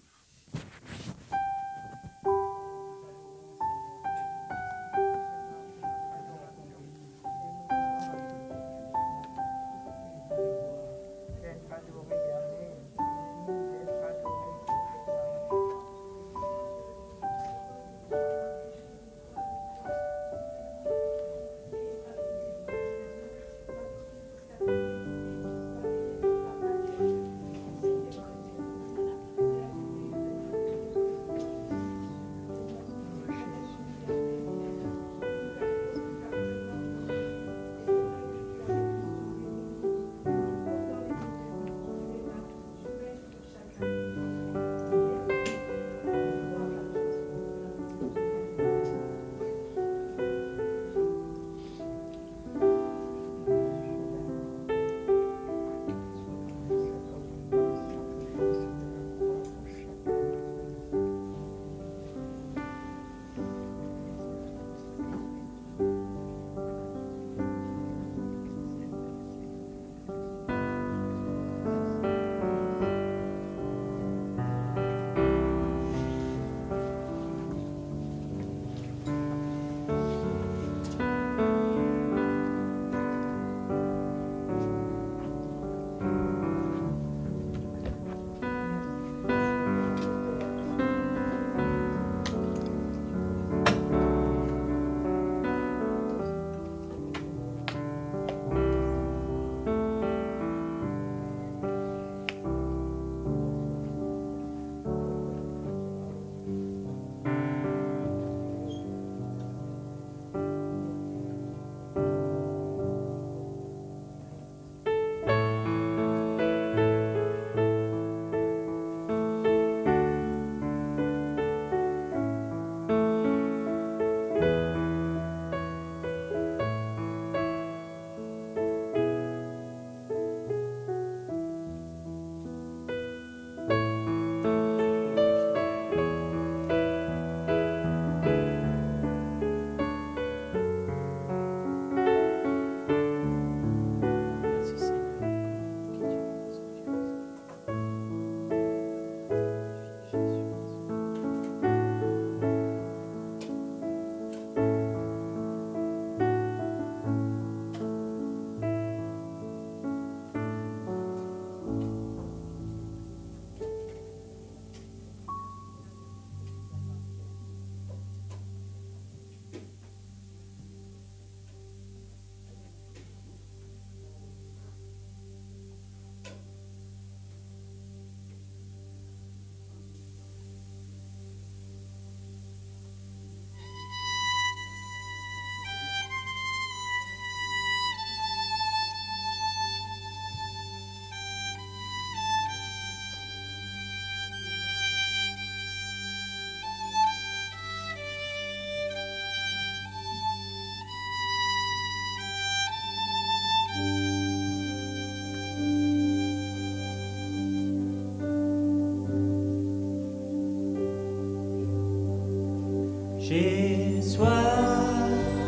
J'ai soif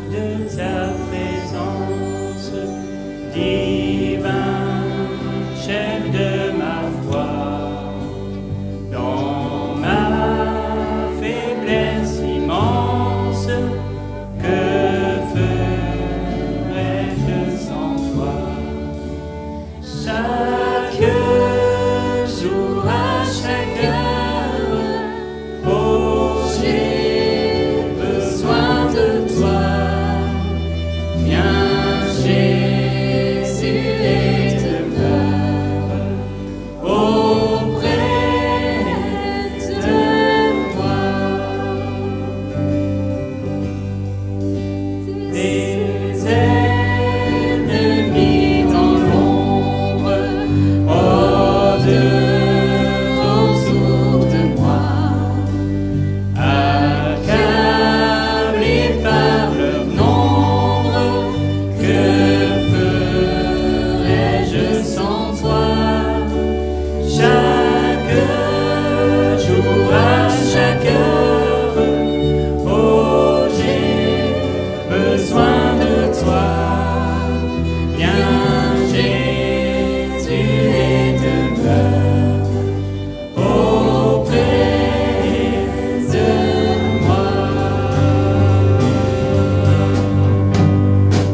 de ta présence, divin chef de jour à chaque heure. Oh, j'ai besoin de toi. Viens Jésus et demeure auprès de moi.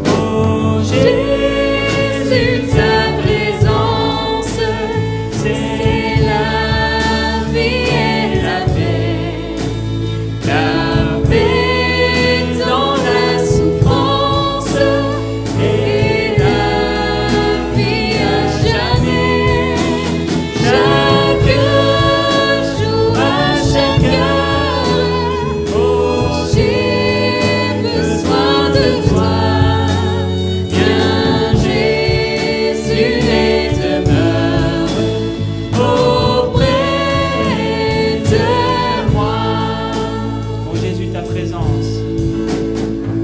Oh Jésus, ta présence, c'est la vie et la paix. La paix dans la souffrance et la vie à jamais. Chaque jour à chaque heure, oh j'ai besoin de toi. Viens Jésus et demeure auprès de moi. Oh Jésus, ta présence.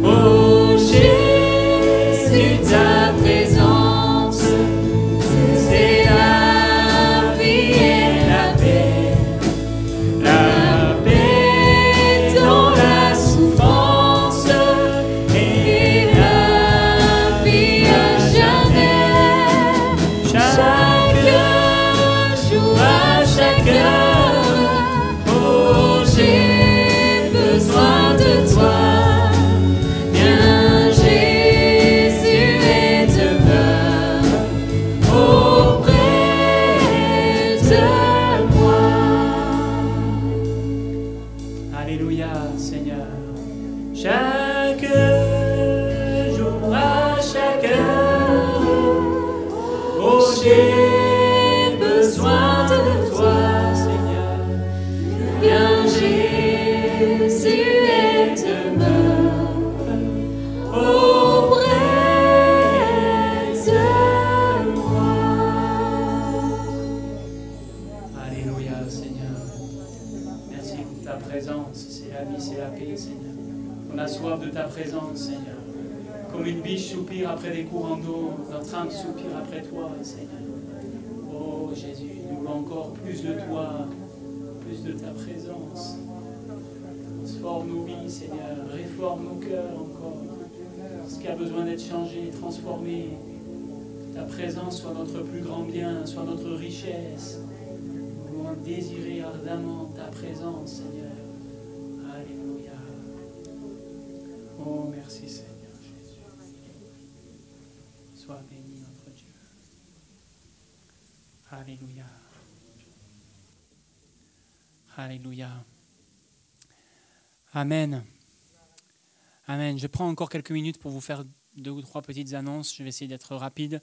Oh Jésus, ta présence, c'est la vie et la paix. La paix dans la souffrance et la vie à jamais. Chaque jour à chaque heure, oh j'ai besoin de toi. Viens Jésus et demeure auprès de moi. Alléluia Seigneur. Chaque jour à chaque heure, oh j'ai besoin de toi Seigneur. Viens Jésus et demeure auprès de moi. Alléluia Seigneur. Merci pour ta présence, c'est la vie, c'est la paix Seigneur. On a soif de ta présence Seigneur. Comme une biche soupire après des courants d'eau, notre âme soupire après toi Seigneur. Oh Jésus, nous voulons encore plus de toi, plus de ta présence. Transforme nos vies Seigneur, réforme nos cœurs encore. Ce qui a besoin d'être changé, transformé. Que ta présence soit notre plus grand bien, soit notre richesse. Nous voulons désirer ardemment ta présence Seigneur. Alléluia. Oh merci Seigneur Jésus. Sois béni notre Dieu. Alléluia. Alléluia. Amen. Amen. Je prends encore quelques minutes pour vous faire 2 ou 3 petites annonces. Je vais essayer d'être rapide.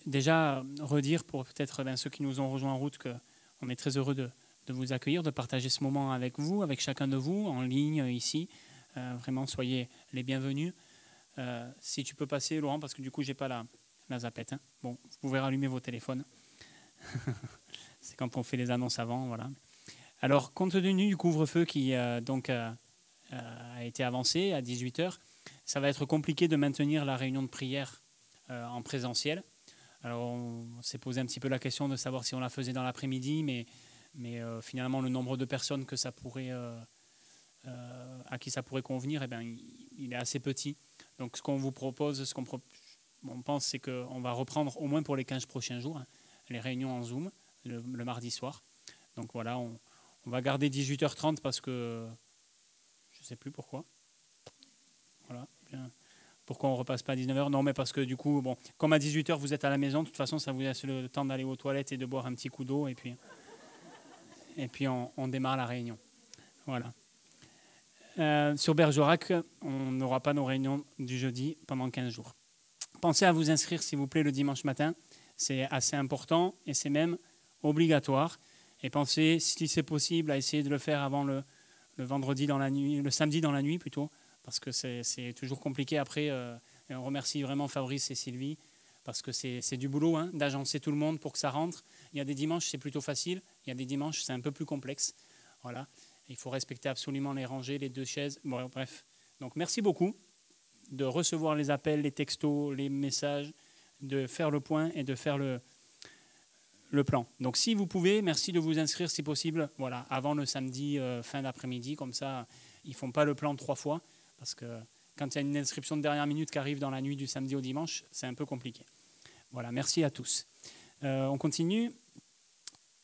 Déjà, redire pour peut-être ceux qui nous ont rejoints en route qu'on est très heureux de vous accueillir, de partager ce moment avec vous, avec chacun de vous, en ligne ici. Vraiment, soyez les bienvenus. Si tu peux passer, Laurent, parce que du coup, je n'ai pas la zapette. Hein. Bon, vous pouvez rallumer vos téléphones. C'est quand on fait les annonces avant, voilà. Alors, compte tenu du couvre-feu qui a été avancé à 18h, ça va être compliqué de maintenir la réunion de prière en présentiel. Alors, on s'est posé un petit peu la question de savoir si on la faisait dans l'après-midi, mais finalement, le nombre de personnes que ça pourrait, à qui ça pourrait convenir, eh bien, il est assez petit. Donc, ce qu'on vous propose, on pense, c'est qu'on va reprendre au moins pour les 15 prochains jours les réunions en Zoom le mardi soir. Donc voilà, on va garder 18h30 parce que je ne sais plus pourquoi. Voilà, bien. Pourquoi on ne repasse pas à 19h? Non, mais parce que du coup, bon, comme à 18h vous êtes à la maison, de toute façon, ça vous laisse le temps d'aller aux toilettes et de boire un petit coup d'eau, et puis on démarre la réunion. Voilà. Sur Bergerac, on n'aura pas nos réunions du jeudi pendant 15 jours. Pensez à vous inscrire, s'il vous plaît, le dimanche matin. C'est assez important et c'est même obligatoire. Et pensez, si c'est possible, à essayer de le faire avant le vendredi dans la nuit, le samedi dans la nuit plutôt, parce que c'est toujours compliqué après. Et on remercie vraiment Fabrice et Sylvie, parce que c'est du boulot d'agencer tout le monde pour que ça rentre. Il y a des dimanches, c'est plutôt facile. Il y a des dimanches, c'est un peu plus complexe. Voilà. Il faut respecter absolument les rangées, les 2 chaises. Bon, bref. Donc, merci beaucoup de recevoir les appels, les textos, les messages, de faire le point et de faire le le plan. Donc si vous pouvez, merci de vous inscrire si possible, voilà, avant le samedi fin d'après-midi, comme ça ils ne font pas le plan 3 fois, parce que quand il y a une inscription de dernière minute qui arrive dans la nuit du samedi au dimanche, c'est un peu compliqué. Voilà, merci à tous. On continue.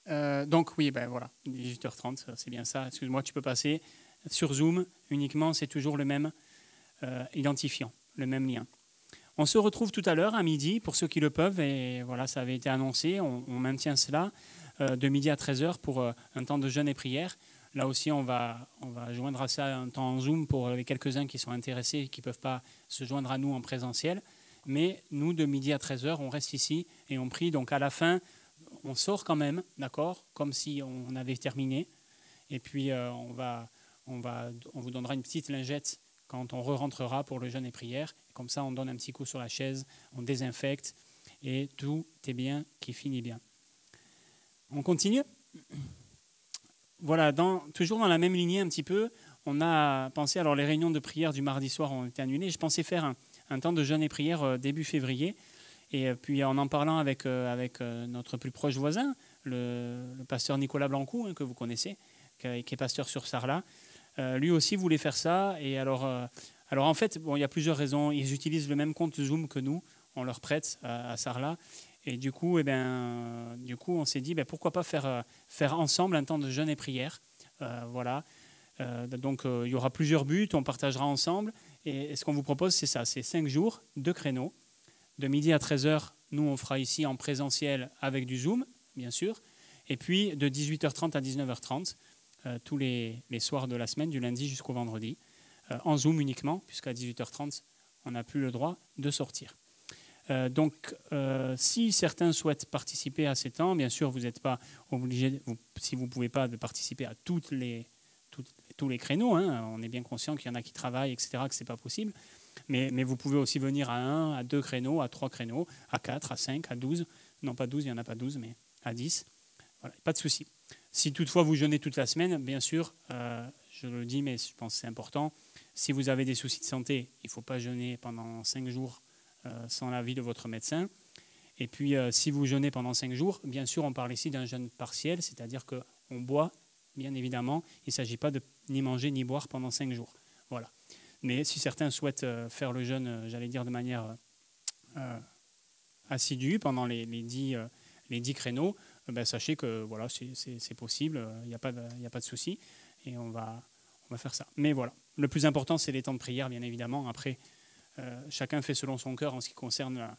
Donc oui, ben voilà, 18h30, c'est bien ça. Excuse-moi, tu peux passer. Sur Zoom, uniquement, c'est toujours le même identifiant, le même lien. On se retrouve tout à l'heure à midi, pour ceux qui le peuvent, et voilà, ça avait été annoncé, on maintient cela de midi à 13h pour un temps de jeûne et prière. Là aussi, on va joindre à ça un temps en Zoom pour les quelques-uns qui sont intéressés et qui ne peuvent pas se joindre à nous en présentiel. Mais nous, de midi à 13h, on reste ici et on prie. Donc à la fin, on sort quand même, d'accord, comme si on avait terminé. Et puis on vous donnera une petite lingette quand on re-rentrera pour le jeûne et prière. Comme ça, on donne un petit coup sur la chaise, on désinfecte et tout est bien qui finit bien. On continue. Voilà, toujours dans la même lignée un petit peu, on a pensé, alors les réunions de prière du mardi soir ont été annulées, je pensais faire un temps de jeûne et prière début février, et puis en parlant avec notre plus proche voisin, le pasteur Nicolas Blancou, que vous connaissez, qui est pasteur sur Sarlat, lui aussi voulait faire ça, et alors en fait, bon, il y a plusieurs raisons, ils utilisent le même compte Zoom que nous, on leur prête à Sarlat. Et du coup, on s'est dit, pourquoi pas faire ensemble un temps de jeûne et prière. Voilà. Donc, il y aura plusieurs buts, on partagera ensemble. Et ce qu'on vous propose, c'est ça, c'est 5 jours, 2 créneaux. De midi à 13h, nous, on fera ici en présentiel avec du Zoom, bien sûr. Et puis, de 18h30 à 19h30, tous les soirs de la semaine, du lundi jusqu'au vendredi, en Zoom uniquement, puisqu'à 18h30, on n'a plus le droit de sortir. Donc, si certains souhaitent participer à ces temps, bien sûr, vous n'êtes pas obligé, si vous ne pouvez pas, de participer à tous les créneaux. Hein, on est bien conscient qu'il y en a qui travaillent, etc., que ce n'est pas possible. Mais vous pouvez aussi venir à 1, à 2 créneaux, à 3 créneaux, à 4, à 5, à 12. Non, pas 12, il n'y en a pas 12, mais à 10. Voilà, pas de souci. Si toutefois vous jeûnez toute la semaine, bien sûr, je le dis, mais je pense que c'est important, si vous avez des soucis de santé, il ne faut pas jeûner pendant 5 jours sans l'avis de votre médecin. Et puis, si vous jeûnez pendant 5 jours, bien sûr, on parle ici d'un jeûne partiel, c'est-à-dire qu'on boit, bien évidemment. Il ne s'agit pas de ni manger ni boire pendant 5 jours. Voilà. Mais si certains souhaitent faire le jeûne, j'allais dire de manière assidue pendant les 10 créneaux, sachez que voilà, c'est possible, il n'y a pas de souci. Et on va faire ça. Mais voilà, le plus important, c'est les temps de prière, bien évidemment. Après, chacun fait selon son cœur en ce qui concerne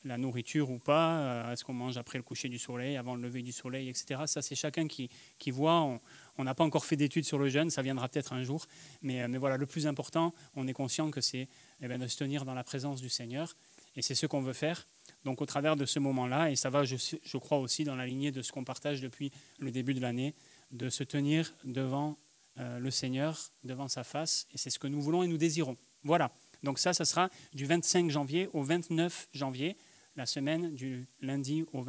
la nourriture ou pas. Est-ce qu'on mange après le coucher du soleil, avant le lever du soleil, etc. Ça, c'est chacun qui voit. On n'a pas encore fait d'études sur le jeûne, ça viendra peut-être un jour. Mais voilà, le plus important, on est conscient que c'est de se tenir dans la présence du Seigneur. Et c'est ce qu'on veut faire. Donc, au travers de ce moment-là, et ça va, je crois aussi, dans la lignée de ce qu'on partage depuis le début de l'année, de se tenir devant le Seigneur, devant sa face. Et c'est ce que nous voulons et nous désirons. Voilà. Donc ça sera du 25 janvier au 29 janvier, la semaine du lundi au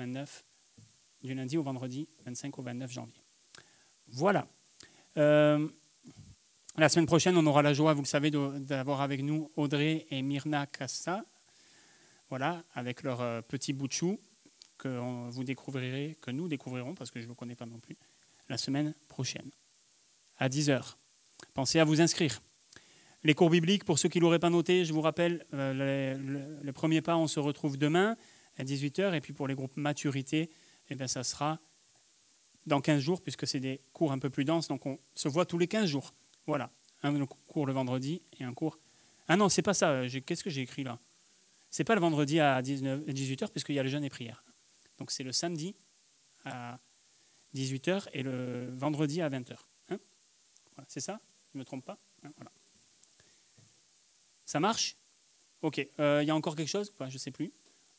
vendredi, 25 au 29 janvier. Voilà. La semaine prochaine, on aura la joie, vous le savez, d'avoir avec nous Audrey et Myrna Cassa, voilà, avec leur petit bout de chou que nous découvrirons, parce que je ne le connais pas non plus, la semaine prochaine, à 10h. Pensez à vous inscrire. Les cours bibliques, pour ceux qui ne l'auraient pas noté, je vous rappelle, le premier pas, on se retrouve demain à 18h. Et puis pour les groupes maturité, ça sera dans 15 jours, puisque c'est des cours un peu plus denses. Donc on se voit tous les 15 jours. Voilà, un cours le vendredi et un cours... Ah non, c'est pas ça. Qu'est-ce que j'ai écrit là? C'est pas le vendredi à 18h, puisqu'il y a le jeûne et prière. Donc c'est le samedi à 18h et le vendredi à 20h. Hein, voilà, c'est ça? Je ne me trompe pas, hein, voilà. Ça marche? Ok. Il y a encore quelque chose? Je ne sais plus.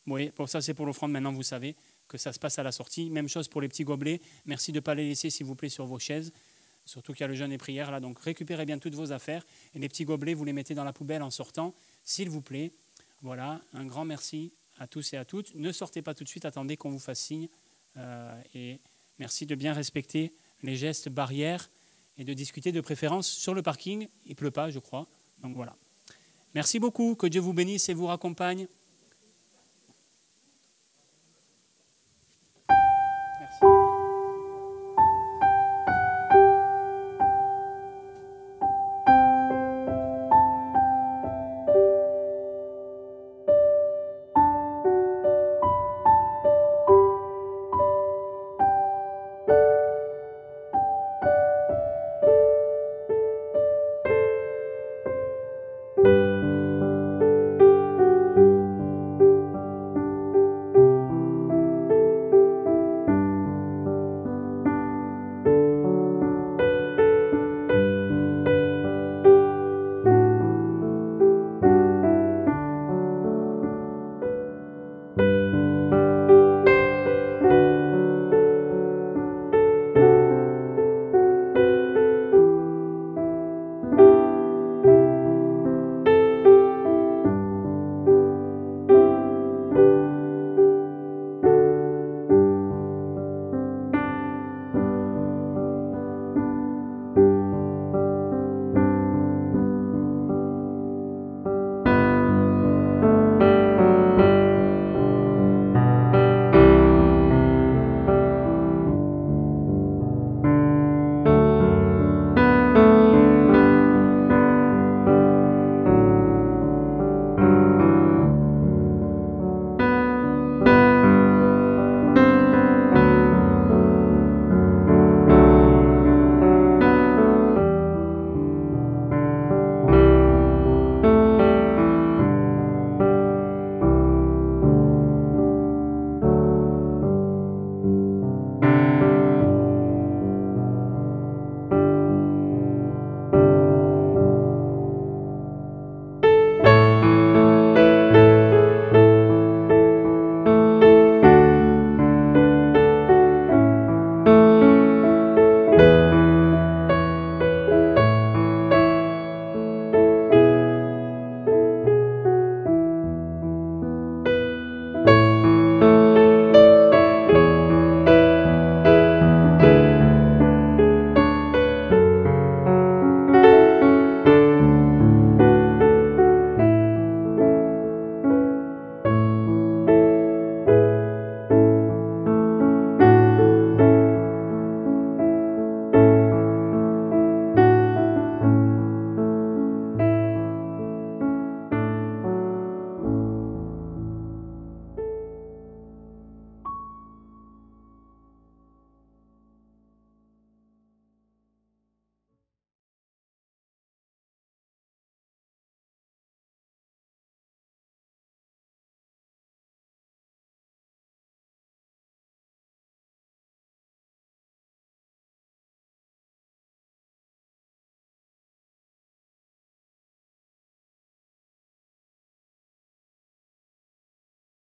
Oui, pour ça, c'est pour l'offrande. Maintenant, vous savez que ça se passe à la sortie. Même chose pour les petits gobelets. Merci de ne pas les laisser, s'il vous plaît, sur vos chaises. Surtout qu'il y a le jeûne et prière là. Donc, récupérez bien toutes vos affaires. Et les petits gobelets, vous les mettez dans la poubelle en sortant, s'il vous plaît. Voilà. Un grand merci à tous et à toutes. Ne sortez pas tout de suite. Attendez qu'on vous fasse signe. Et merci de bien respecter les gestes barrières et de discuter de préférence sur le parking. Il ne pleut pas, je crois. Donc, voilà. Merci beaucoup, que Dieu vous bénisse et vous raccompagne.